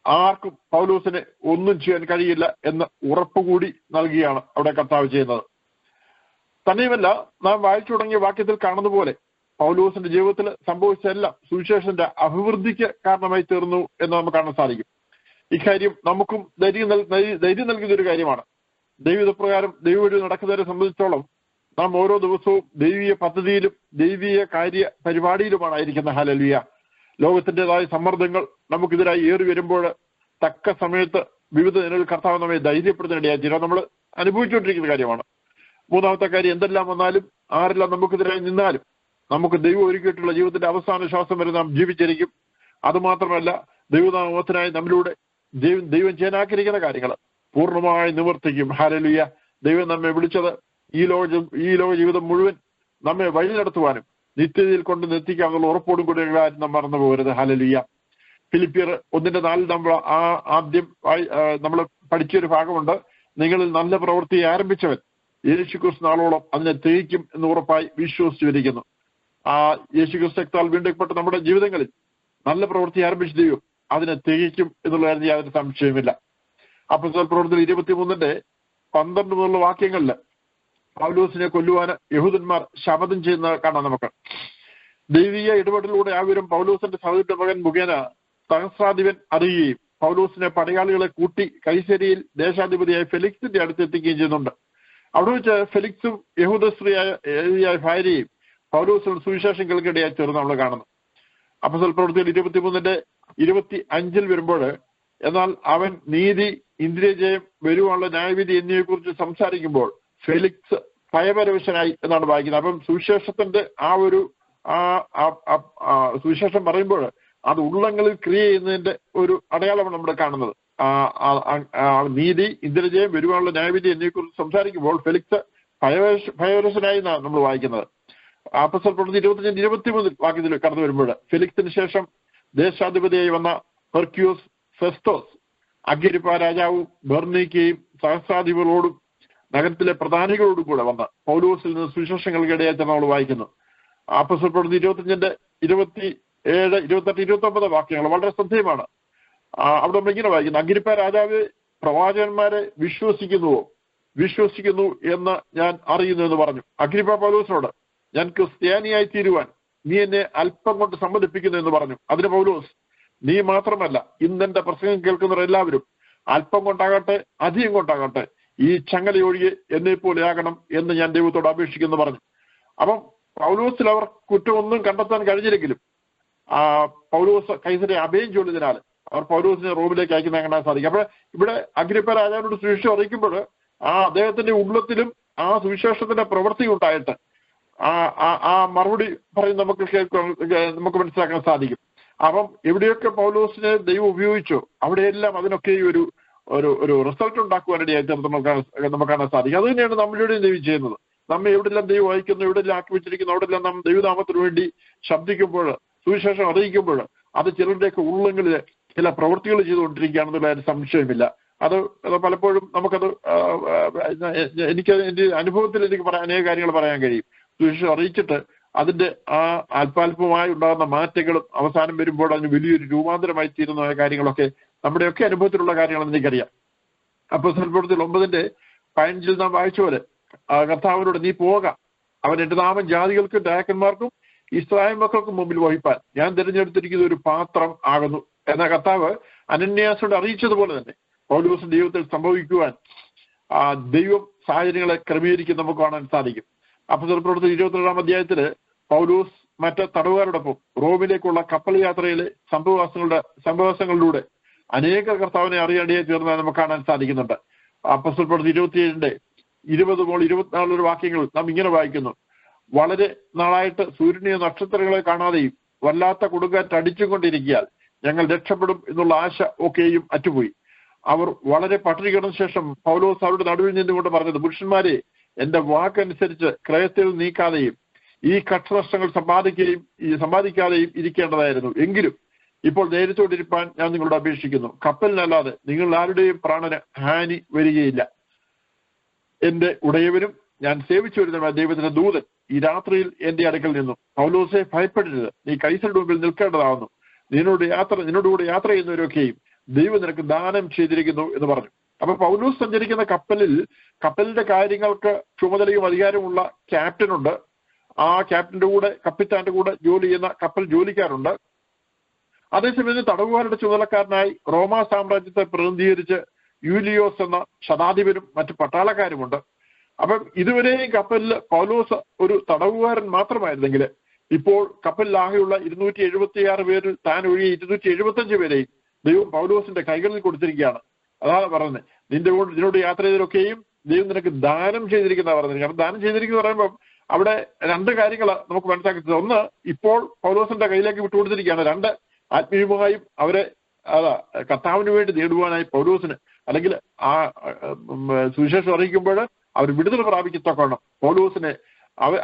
ആർക്കും പൗലോസിനെ ഒന്നും ചെയ്യാൻ കഴിയില്ല എന്ന് ഉറപ്പുകൂടി നൽകുകയാണ് അവിടെ കർത്താവ് ചെയ്യുന്നത്. തന്നെയുമല്ല, നാം വായിച്ചു തുടങ്ങിയ വാക്യത്തിൽ കാണുന്ന പോലെ പൗലോസിന്റെ ജീവിതത്തിൽ സംഭവിച്ചെല്ലാം സുവിശേഷന്റെ അഭിവൃദ്ധിക്ക് കാരണമായി തീർന്നു എന്ന് നമുക്ക് കാണാൻ സാധിക്കും. ഇക്കാര്യം നമുക്കും ധൈര്യം നൽകുന്ന ഒരു കാര്യമാണ്. ദൈവപ്രകാരം ദൈവവഴി നടക്കുന്നവരെ സംബന്ധിച്ചോളം നാം ഓരോ ദിവസവും ദൈവീയ പദ്ധതിയിലും ദൈവീയ കാര്യ പരിപാടിയിലുമാണ് ആയിരിക്കുന്ന. ഹല്ലേലൂയ. ലോകത്തിൻ്റെതായ സമ്മർദ്ദങ്ങൾ നമുക്കെതിരായി ഏറി വരുമ്പോൾ തക്ക സമയത്ത് വിവിധ നിലയിൽ കർത്താവ് നമ്മെ ധൈര്യപ്പെടുത്തുന്നതിനിടയായി നമ്മൾ അനുഭവിച്ചുകൊണ്ടിരിക്കുന്ന കാര്യമാണ്. 3ാമത്തെ കാര്യം, എന്തെല്ലാം വന്നാലും ആരെല്ലാം നമുക്കെതിരായി നിന്നാലും നമുക്ക് ദൈവം ഒരുക്കിയിട്ടുള്ള ജീവിതത്തിന്റെ അവസാന ശ്വാസം വരെ നാം ജീവിച്ചിരിക്കും. അതുമാത്രമല്ല, ദൈവനാമത്തിനായി നമ്മിലൂടെ ദൈവം ചെയ്യാനാക്കിയിരിക്കുന്ന കാര്യങ്ങൾ പൂർണ്ണമായി നിവർത്തിക്കും. ഹല്ലേലൂയ. ദൈവം നമ്മെ വിളിച്ചത് ഈ ലോക ജീവിതം മുഴുവൻ നമ്മെ വഴി നടത്തുവാനും നിത്യതയിൽ കൊണ്ട് എത്തിക്കാനുള്ള ഉറപ്പോടും കൂടി കാര്യം നാം മറന്നു പോകരുത്. ഹല്ലേലൂയ. ഫിലിപ്പിയർ 1:4 നമ്മൾ ആദ്യം നമ്മൾ പഠിച്ചൊരു ഭാഗമുണ്ട്. നിങ്ങളിൽ നല്ല പ്രവൃത്തി ആരംഭിച്ചവൻ യേശുക്രിസ്തു നാളോളം അതിനെ തികയ്ക്കും എന്ന് ഉറപ്പായി വിശ്വസിച്ചു വരിക്കുന്നു. യേശുക്രിസ്തു രക്തത്താൽ വീണ്ടെടുക്കപ്പെട്ട നമ്മുടെ ജീവിതങ്ങളിൽ നല്ല പ്രവൃത്തി ആരംഭിച്ച ദൈവം അതിനെ തികയ്ക്കും എന്നുള്ള കാര്യത്തിൽ യാതൊരു സംശയമില്ല. അപ്പോസ്തല പ്രവൃത്തികൾ 23:12 മുതലുള്ള വാക്യങ്ങളിൽ പൗലോസിനെ കൊല്ലുവാന് യഹൂദന്മാർ ശപഥം ചെയ്യുന്ന കാണാം നമുക്ക്. ദൈവീയ ഇടപെടലിലൂടെ ആ വിവരം പൗലോസിന്റെ സഹോദരന്റെ മകൻ മുഖേന സഹസ്രാധിപൻ അറിയുകയും പൗലോസിനെ പടയാളികളെ കൂട്ടി കൈസരിയിൽ ഫെലിക്സിന്റെ അടുത്ത് എത്തിക്കുകയും ചെയ്യുന്നുണ്ട്. അവിടെ വെച്ച് ഫെലിക്സും യഹൂദ സ്ത്രീയായ ഭാര്യയും പൗലോസിനോട് സുവിശേഷം കേൾക്കിടയായി ചേർന്ന് നമ്മൾ കാണുന്നു. അപ്പോസ്തല പ്രവൃത്തികൾ 23:25 വരുമ്പോൾ, എന്നാൽ അവൻ നീതി, ഇന്ദ്രിയജയം, വരുവാനുള്ള ന്യായവിധി എന്നിവയെ കുറിച്ച് സംസാരിക്കുമ്പോൾ ഫെലിക്സ് ഭയപരവശനായി എന്നാണ് വായിക്കുന്നത്. അപ്പം സുവിശേഷത്തിന്റെ ആ ഒരു സുവിശേഷം പറയുമ്പോൾ അത് ഉള്ളങ്ങളിൽ ക്രിയ ചെയ്യുന്നതിന്റെ ഒരു അടയാളമാണ് നമ്മൾ കാണുന്നത്. നീതി, ഇന്ദ്രജയം, വരുവാനുള്ള ന്യായവിധി എന്നിവയെക്കുറിച്ച് സംസാരിക്കുമ്പോൾ ഫെലിക്സ് ഭയവരസനായി എന്നാണ് നമ്മൾ വായിക്കുന്നത്. അപ്പോസ്തല പ്രവൃത്തി 25-23 വാക്യത്തിൽ കടന്നു വരുമ്പോൾ ഫെലിക്സിന് ശേഷം ദേശാധിപതിയായി വന്ന പെർക്യൂസ് ഫെസ്തോസ് അഗ്രിപ്പ രാജാവും ബെർണീക്കയും സഹസ്രാധിപകളോടും നഗരത്തിലെ പ്രധാനികളോടും കൂടെ വന്ന് പൗലോസിൽ നിന്ന് സുവിശേഷങ്ങൾക്ക് ഇടയായിട്ട് നമ്മൾ വായിക്കുന്നു. അപ്പോസ്തല പ്രവൃത്തി 25-27, 28, 29 വാക്യങ്ങൾ വളരെ ശ്രദ്ധേയമാണ്. അവിടെ നമ്മൾ ഇങ്ങനെ വായിക്കുന്നു: അഗ്രിപ്പ രാജാവ് പ്രവാചകന്മാരെ വിശ്വസിക്കുന്നു എന്ന് ഞാൻ അറിയുന്നു എന്ന് പറഞ്ഞു. അഗ്രിപ്പ പൗലോസിനോട്, ഞാൻ ക്രിസ്ത്യാനിയായി തീരുവാൻ നീ എന്നെ അല്പം കൊണ്ട് സമ്മതിപ്പിക്കുന്നു എന്ന് പറഞ്ഞു. അതിന് പൗലോസ്, നീ മാത്രമല്ല, ഇന്നെന്റെ പ്രസംഗം കേൾക്കുന്നവർ എല്ലാവരും അല്പം കൊണ്ടാകട്ടെ അധികം കൊണ്ടാകട്ടെ ഈ ചങ്ങലയൊഴികെ എന്നെ പോലെയാകണം എന്ന് ഞാൻ ദൈവത്തോട് അപേക്ഷിക്കുന്നു പറഞ്ഞു. അപ്പം പൗലോസിൽ അവർ കുറ്റമൊന്നും കണ്ടെത്താൻ കഴിഞ്ഞില്ലെങ്കിലും പൗലോസ് കൈസരെ അഭയം ചൊല്ലിയതിനാൽ അവർ പൗലോസിനെ റോമിലേക്ക് അയക്കുന്ന കാണാൻ സാധിക്കും. അപ്പൊ ഇവിടെ അഗ്രിപ്പ രാജാവിനോട് സുവിശേഷം അറിയിക്കുമ്പോൾ അദ്ദേഹത്തിന്റെ ഉള്ളത്തിലും ആ സുവിശേഷത്തിന്റെ പ്രവൃത്തി ഉണ്ടായിട്ട് ആ മറുപടി പറയും നമുക്ക് മനസ്സിലാക്കാൻ സാധിക്കും. അപ്പം എവിടെയൊക്കെ പൗലോസിനെ ദൈവം ഉപയോഗിച്ചോ അവിടെയെല്ലാം അതിനൊക്കെ ഒരു റിസൾട്ട് ഉണ്ടാക്കുവാനിടയായിട്ട് നമുക്ക് കാണാൻ സാധിക്കും. അത് തന്നെയാണ് നമ്മളുടെയും ദൈവം ചെയ്യുന്നത്. നമ്മെ എവിടെല്ലാം ദൈവം അയക്കുന്നു, എവിടെല്ലാം ആക്കി വെച്ചിരിക്കുന്നു, അവിടെല്ലാം നാം ദൈവനാമത്തിന് വേണ്ടി ശബ്ദിക്കുമ്പോൾ, സുവിശേഷം അറിയിക്കുമ്പോൾ അത് ചിലരുടെയൊക്കെ ഉള്ളങ്ങളിൽ ചില പ്രവൃത്തികൾ ചെയ്തുകൊണ്ടിരിക്കുകയാണെന്നുള്ള സംശയമില്ല. അത് പലപ്പോഴും നമുക്കത് എന്റെ അനുഭവത്തിൽ എനിക്ക് അനേക കാര്യങ്ങൾ പറയാൻ കഴിയും. സുവിശേഷം അറിയിച്ചിട്ട് അതിന്റെ അല്പാൽപമായി ഉണ്ടാകുന്ന മാറ്റങ്ങളും അവസാനം വരുമ്പോൾ അതിന് വലിയൊരു രൂപാന്തരമായി തീരുന്ന കാര്യങ്ങളൊക്കെ നമ്മുടെയൊക്കെ അനുഭവത്തിലുള്ള കാര്യങ്ങളെന്ന് എനിക്കറിയാം. അപ്പോസ്തല പ്രവൃത്തി 9:15 നാം വായിച്ച പോലെ കർത്താവിനോട്, നീ പോകാം, അവൻ എന്റെ നാമം ജാതികൾക്കും രാജാക്കന്മാർക്കും ഇസ്രായേൽ മക്കൾക്കും മുമ്പിൽ വഹിപ്പാൻ ഞാൻ തിരഞ്ഞെടുത്തിരിക്കുന്ന ഒരു പാത്രം ആകുന്നു എന്ന കർത്താവ് അനന്യാസോട് അറിയിച്ചതുപോലെ തന്നെ പൗലോസിന്റെ ജീവിതത്തിൽ സംഭവിക്കുവാൻ ദൈവം സാഹചര്യങ്ങളെ ക്രമീകരിക്കും നമുക്ക് കാണാൻ സാധിക്കും. അപ്പോസ്തല പ്രവൃത്തി 22-ാം അധ്യായത്തില് പൗലോസ് മറ്റ് തടവുകാരോടൊപ്പം റോമിലേക്കുള്ള കപ്പൽ യാത്രയിലെ സംഭവങ്ങളിലൂടെ അനേക കർത്താവിനെ അറിയാണ്ടിയെ തീർന്നതായി നമുക്ക് കാണാൻ സാധിക്കുന്നുണ്ട്. അപ്പോസ്തല പ്രവൃത്തി 27-24 വാക്യങ്ങൾ നാം ഇങ്ങനെ വായിക്കുന്നു: വളരെ നാളായിട്ട് സൂര്യനെയോ നക്ഷത്രങ്ങളെ കാണാതെയും വല്ലാത്ത കൊടുങ്കാറ്റ് അടിച്ചുകൊണ്ടിരിക്കാൻ ഞങ്ങൾ രക്ഷപ്പെടും എന്നുള്ള ആശ ഒക്കെയും അറ്റുപോയി. അവർ വളരെ പട്ടിണി കിടന്ന ശേഷം പൗലോസ് അവരുടെ നടുവിൽ നിന്നുകൊണ്ട് പറഞ്ഞത്, പുരുഷന്മാരെ, എന്റെ വാക്കനുസരിച്ച് ക്രയത്തിൽ നീക്കാതെയും ഈ കഷ്ടനഷ്ടങ്ങൾ സമ്പാദിക്കാതെയും ഇരിക്കേണ്ടതായിരുന്നു. എങ്കിലും ഇപ്പോൾ ധൈര്യത്തോടിരിപ്പാൻ ഞാൻ നിങ്ങളോട് അപേക്ഷിക്കുന്നു. കപ്പലിനല്ലാതെ നിങ്ങൾ ആരുടെയും പ്രാണന് ഹാനി വരികയില്ല. എന്റെ ഉടയവനും ഞാൻ സേവിച്ചു വരുന്ന ദൈവത്തിന്റെ ദൂതൻ ഈ രാത്രിയിൽ എന്റെ അടുക്കൽ നിന്നു, പൗലോസെ ഭയപ്പെടരുത്, നീ കൈസരുടെ മുമ്പിൽ നിൽക്കേണ്ടതാവുന്നു. നിന്നോടുകൂടെ യാത്ര ചെയ്യുന്നവരൊക്കെയും ദൈവം നിനക്ക് ദാനം ചെയ്തിരിക്കുന്നു എന്ന് പറഞ്ഞു. അപ്പൊ പൗലോസ് സഞ്ചരിക്കുന്ന കപ്പലിന്റെ കാര്യങ്ങൾക്ക് ചുമതലയും അധികാരമുള്ള ക്യാപ്റ്റനുണ്ട്. ആ ക്യാപ്റ്റന്റെ കൂടെ, കപ്പിത്താന്റെ കൂടെ ജോലി ചെയ്യുന്ന കപ്പൽ ജോലിക്കാരുണ്ട്. അതേസമയം തടവുകാരുടെ ചുമതലക്കാരനായി റോമാ സാമ്രാജ്യത്തെ പ്രതിനിധീകരിച്ച് യൂലിയോസ് എന്ന ശതാധിപനും മറ്റു പട്ടാളക്കാരുമുണ്ട്. അപ്പം ഇതുവരെയും കപ്പലിൽ പൗലോസ് ഒരു തടവുകാരൻ മാത്രമായിരുന്നെങ്കിൽ ഇപ്പോൾ കപ്പലിലാകെയുള്ള 276 പേരിൽ താൻ ഒഴികെ 275 പേരെയും ദൈവം പൗലോസിന്റെ കൈകളിൽ കൊടുത്തിരിക്കുകയാണ്. അതാണ് പറയുന്നത്, നിന്നോട് യാത്ര ചെയ്തതൊക്കെയും ദൈവം നിനക്ക് ദാനം ചെയ്തിരിക്കുന്ന പറഞ്ഞിരിക്കുന്നത്. അപ്പൊ ദാനം ചെയ്തിരിക്കുന്ന പറയുമ്പോൾ അവിടെ രണ്ട് കാര്യങ്ങൾ നമുക്ക് മനസ്സിലാക്കുന്നത്. ഒന്ന്, ഇപ്പോൾ പൗലോസിന്റെ കയ്യിലേക്ക് വിട്ടുകൊടുത്തിരിക്കുകയാണ്. രണ്ട്, ആത്മീയമായും അവരെ കർത്താവിന് വേണ്ടി നേടുവാനായി പൗലോസിന്, അല്ലെങ്കിൽ ആ സുവിശേഷം അറിയിക്കുമ്പോൾ അവർ വിടുതൽ പ്രാപിക്കത്തക്കണം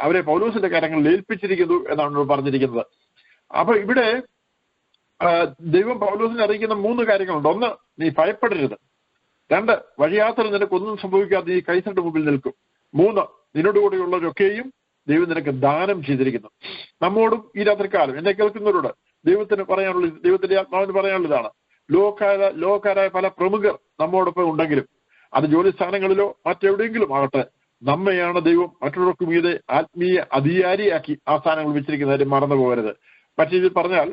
അവരെ പൗലോസിന്റെ കാര്യങ്ങളിൽ ഏൽപ്പിച്ചിരിക്കുന്നു എന്നാണ് പറഞ്ഞിരിക്കുന്നത്. അപ്പൊ ഇവിടെ ദൈവം പൗലോസിനെ അറിയിക്കുന്ന 3 കാര്യങ്ങളുണ്ട്. ഒന്ന്, നീ ഭയപ്പെടരുത്. 2, വഴിയാത്ര നിനക്കൊന്നും സംഭവിക്കാതെ നീ കൈസരുടെ മുമ്പിൽ നിൽക്കും. 3, നിന്നോട് കൂടെയുള്ളവരൊക്കെയും ദൈവം നിനക്ക് ദാനം ചെയ്തിരിക്കുന്നു. നമ്മോടും ഈ രാത്രിക്കാലം എന്നെ കേൾക്കുന്നവരോട് ദൈവത്തിന്റെ ആത്മാവിന് പറയാനുള്ളതാണ്. ലോകക്കാരായ പല പ്രമുഖർ നമ്മോടൊപ്പം ഉണ്ടെങ്കിലും, അത് ജോലി സ്ഥാനങ്ങളിലോ മറ്റെവിടെയെങ്കിലും ആകട്ടെ, നമ്മയാണ് ദൈവം മറ്റുള്ളവർക്ക് മീതെ ആത്മീയ അധികാരിയാക്കി ആ സ്ഥാനങ്ങൾ വെച്ചിരിക്കുന്നവരെ മറന്നു പോകരുത്. മറ്റു രീതിയിൽ പറഞ്ഞാൽ,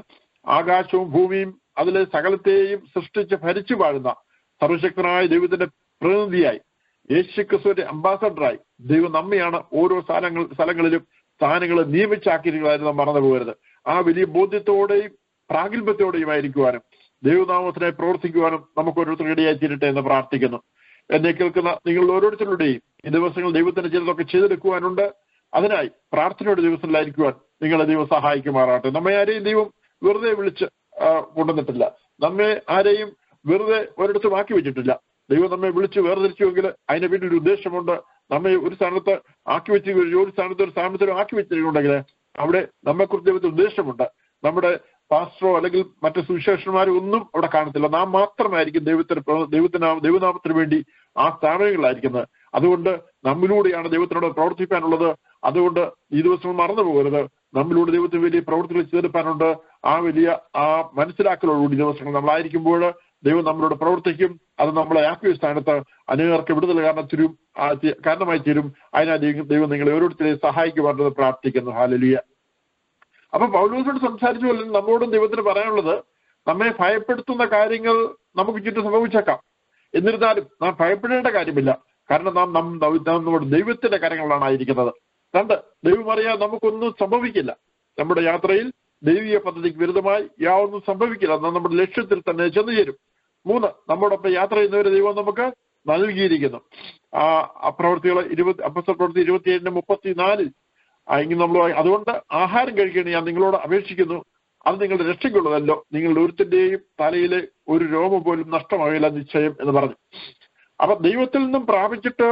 ആകാശവും ഭൂമിയും അതിലെ സകലത്തെയും സൃഷ്ടിച്ച് ഭരിച്ചു വാഴുന്ന സർവശക്തനായ ദൈവത്തിന്റെ പ്രതിനിധിയായി, യേശുക്രിസ്തുവിന്റെ അംബാസഡറായി ദൈവം നമ്മയാണ് ഓരോ സ്ഥലങ്ങളിലും സ്ഥാനങ്ങൾ നിയമിച്ചാക്കിയിരിക്കുന്നതായിരുന്നു നാം മറന്നു പോകരുത്. ആ വലിയ ബോധ്യത്തോടെയും പ്രാഗൽഭ്യത്തോടെയും ആയിരിക്കുവാനും ദൈവനാമത്തിനായി പ്രവർത്തിക്കുവാനും നമുക്ക് ഓരോരുത്തരുടെ ഇടയായി തീരട്ടെ എന്ന് പ്രാർത്ഥിക്കുന്നു. എന്നെ കേൾക്കുന്ന നിങ്ങൾ ഓരോരുത്തരുടെയും ഈ ദിവസങ്ങൾ ദൈവത്തിന്റെ ചിലതൊക്കെ ചെയ്തെടുക്കുവാനുണ്ട്. അതിനായി പ്രാർത്ഥനയുടെ ദിവസങ്ങളിലായിരിക്കുവാൻ നിങ്ങളെ ദൈവം സഹായിക്കുമാറാട്ടെ. നമ്മെ ആരെയും ദൈവം വെറുതെ വിളിച്ച് കൊണ്ടുവന്നിട്ടില്ല. നമ്മെ ആരെയും വെറുതെ ഒരിടത്തും ആക്കി വെച്ചിട്ടില്ല. ദൈവം നമ്മെ വിളിച്ച് വേർതിരിച്ചുവെങ്കിൽ അതിന്റെ വീട്ടിലൊരു ഉദ്ദേശമുണ്ട്. നമ്മെ ഒരു സ്ഥാനത്ത് ആക്കി വെച്ച് ഒരു സ്ഥാനത്തിലും ആക്കി വെച്ചിട്ടുണ്ടെങ്കിൽ അവിടെ നമ്മെക്കുറിച്ച് ദൈവത്തിന് ഉദ്ദേശമുണ്ട്. നമ്മുടെ പാസ്റ്ററോ അല്ലെങ്കിൽ മറ്റു സുവിശേഷന്മാരോ ഒന്നും അവിടെ കാണത്തില്ല. നാം മാത്രമായിരിക്കും ദൈവനാമത്തിന് വേണ്ടി ആ സ്ഥാപനങ്ങളിലായിരിക്കുന്നത്. അതുകൊണ്ട് നമ്മിലൂടെയാണ് ദൈവത്തിനോട് പ്രവർത്തിക്കാനുള്ളത്. അതുകൊണ്ട് ഈ ദിവസം മറന്നു പോകരുത്. നമ്മിലൂടെ ദൈവത്തിന് വലിയ പ്രവൃത്തികൾ ചെയ്തെടുക്കാനുണ്ട്. ആ വലിയ ആ മനസ്സിലാക്കലോടുകൂടി ദിവസങ്ങൾ നമ്മളായിരിക്കുമ്പോൾ ദൈവം നമ്മളോട് പ്രവർത്തിക്കും. അത് നമ്മളെ ആക്കിയ സ്ഥാനത്ത് അനേകർക്ക് വിടുതൽ കാരണമായി തീരും. അതിനാൽ ദൈവം നിങ്ങളെ ഓരോരുത്തരെയും സഹായിക്കുവാൻ പ്രാർത്ഥിക്കുന്നു. ഹല്ലേലൂയ. അപ്പൊ പൗലോസിനോട് സംസാരിച്ചു പോലെ നമ്മോടും ദൈവത്തിന് പറയാനുള്ളത്, നമ്മെ ഭയപ്പെടുത്തുന്ന കാര്യങ്ങൾ നമുക്ക് ചുറ്റും സംഭവിച്ചേക്കാം. എന്നിരുന്നാലും നാം ഭയപ്പെടേണ്ട കാര്യമില്ല. കാരണം നാം നമ്മുടെ ദൈവത്തിന്റെ കാര്യങ്ങളാണ് ആയിരിക്കുന്നത്. 2, ദൈവം അറിയാൻ നമുക്കൊന്നും സംഭവിക്കില്ല. നമ്മുടെ യാത്രയിൽ ദൈവീയ പദ്ധതിക്ക് വിരുദ്ധമായി യാതൊന്നും സംഭവിക്കില്ല. നാം നമ്മുടെ ലക്ഷ്യത്തിൽ തന്നെ ചെന്നു ചേരും. 3, നമ്മോടൊപ്പം യാത്ര ചെയ്യുന്നവരെ ദൈവം നമുക്ക് നൽകിയിരിക്കുന്നു. പ്രവൃത്തികൾ അപ്പോസ്തല പ്രവൃത്തി 27:34 ഇങ്ങനെ നമ്മൾ അതുകൊണ്ട് ആഹാരം കഴിക്കേണ്ടി ഞാൻ നിങ്ങളോട് അപേക്ഷിക്കുന്നു, അത് നിങ്ങളുടെ രക്ഷയ്ക്കുള്ളതല്ലോ, നിങ്ങളുടെ ഒരുത്തിന്റെയും തലയിലെ ഒരു രോമം പോലും നഷ്ടമാകില്ല നിശ്ചയം എന്ന് പറഞ്ഞു. അപ്പൊ ദൈവത്തിൽ നിന്നും പ്രാപിച്ചിട്ട്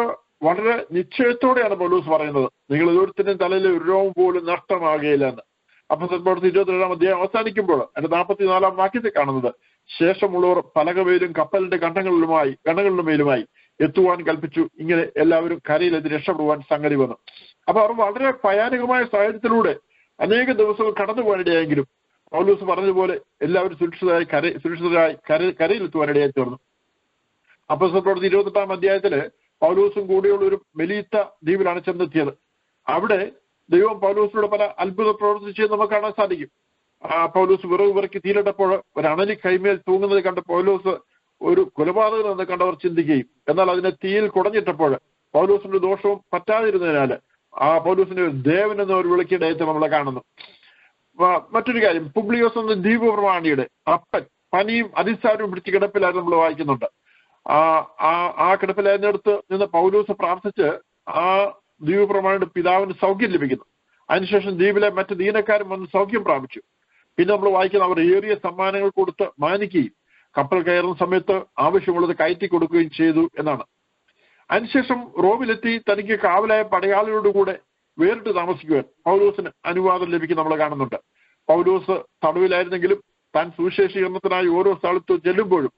വളരെ നിശ്ചയത്തോടെയാണ് പൗലോസ് പറയുന്നത്, നിങ്ങൾ ഓരോരുത്തരുടെയും തലയിലെ ഒരു രോമം പോലും നഷ്ടമാകുകയില്ല എന്ന്. അപ്പോസ്തല പ്രവൃത്തി 27-ാം അധ്യായം അവസാനിക്കുമ്പോൾ അതിന്റെ 44-ാം വാക്യത്തിൽ കാണുന്നത്, ശേഷമുള്ളവർ പലകമേലും കപ്പലിന്റെ കണ്ണങ്ങളിലും മേലുമായി എത്തുവാൻ കൽപ്പിച്ചു. ഇങ്ങനെ എല്ലാവരും കരയിലെത്തി രക്ഷപ്പെടുവാൻ സംഗതി വന്നു. അപ്പൊ അവർ വളരെ ഭയാനകമായ സാഹചര്യത്തിലൂടെ അനേക ദിവസങ്ങൾ കടന്നു പോകാനിടയായെങ്കിലും പൗലോസ് പറഞ്ഞതുപോലെ എല്ലാവരും സുരക്ഷിതരായി കരയിലെത്തുവാനിടയായി തീർന്നു. അപ്പോസ്തല പ്രവൃത്തി 28-ാം അധ്യായത്തില് പൗലോസും കൂടെയുള്ള ഒരു മെലീത്ത ദ്വീപിലാണ് ചെന്നെത്തിയത്. അവിടെ ദൈവം പൗലോസിനോട് പല അത്ഭുത പ്രവർത്തിച്ചത് നമുക്ക് കാണാൻ സാധിക്കും. പൗലോസ് വിറക് വിറക്കി തീരിട്ടപ്പോൾ ഒരു അണലി കൈമേൽ തൂങ്ങുന്നത് കണ്ട് പൗലോസ് ഒരു കൊലപാതകൻ എന്ന് കണ്ടവർ ചിന്തിക്കുകയും, എന്നാൽ അതിനെ തീയിൽ കുടഞ്ഞിട്ടപ്പോൾ പൗലോസിന്റെ ദോഷവും പറ്റാതിരുന്നതിനാൽ പൗലോസിന്റെ ദേവൻ എന്ന ഒരു വിളിക്കിടയത്തെ നമ്മളെ കാണുന്നു. മറ്റൊരു കാര്യം, പുബ്ലിയോസ് എന്ന ദ്വീപ് പ്രമാണിയുടെ അപ്പൻ പനിയും അതിസാരവും പിടിച്ച് കിടപ്പിലായിരുന്നു നമ്മൾ വായിക്കുന്നുണ്ട്. ആ കിടപ്പിലായിരുന്നിടത്ത് നിന്ന് പൗലോസ് പ്രാർത്ഥിച്ച് ആ ദ്വീപ് പ്രമാണിയുടെ പിതാവിന് സൗഖ്യം ലഭിക്കുന്നു. അതിനുശേഷം ദ്വീപിലെ മറ്റ് ദീനക്കാരും വന്ന് സൗഖ്യം പ്രാപിച്ചു. പിന്നെ നമ്മൾ വായിക്കുന്ന അവർ ഏറിയ സമ്മാനങ്ങൾ കൊടുത്ത് മാനിക്കുകയും കപ്പൽ കയറുന്ന സമയത്ത് ആവശ്യമുള്ളത് കയറ്റി കൊടുക്കുകയും ചെയ്തു എന്നാണ്. അതിനുശേഷം റോമിലെത്തി തനിക്ക് കാവലായ പടയാളികളോടുകൂടെ വേറിട്ട് താമസിക്കുവാൻ പൗലോസിന് അനുവാദം ലഭിക്കും നമ്മൾ കാണുന്നുണ്ട്. പൗലോസ് തടവിലായിരുന്നെങ്കിലും താൻ സുവിശേഷീകരണത്തിനായി ഓരോ സ്ഥലത്ത് ചെല്ലുമ്പോഴും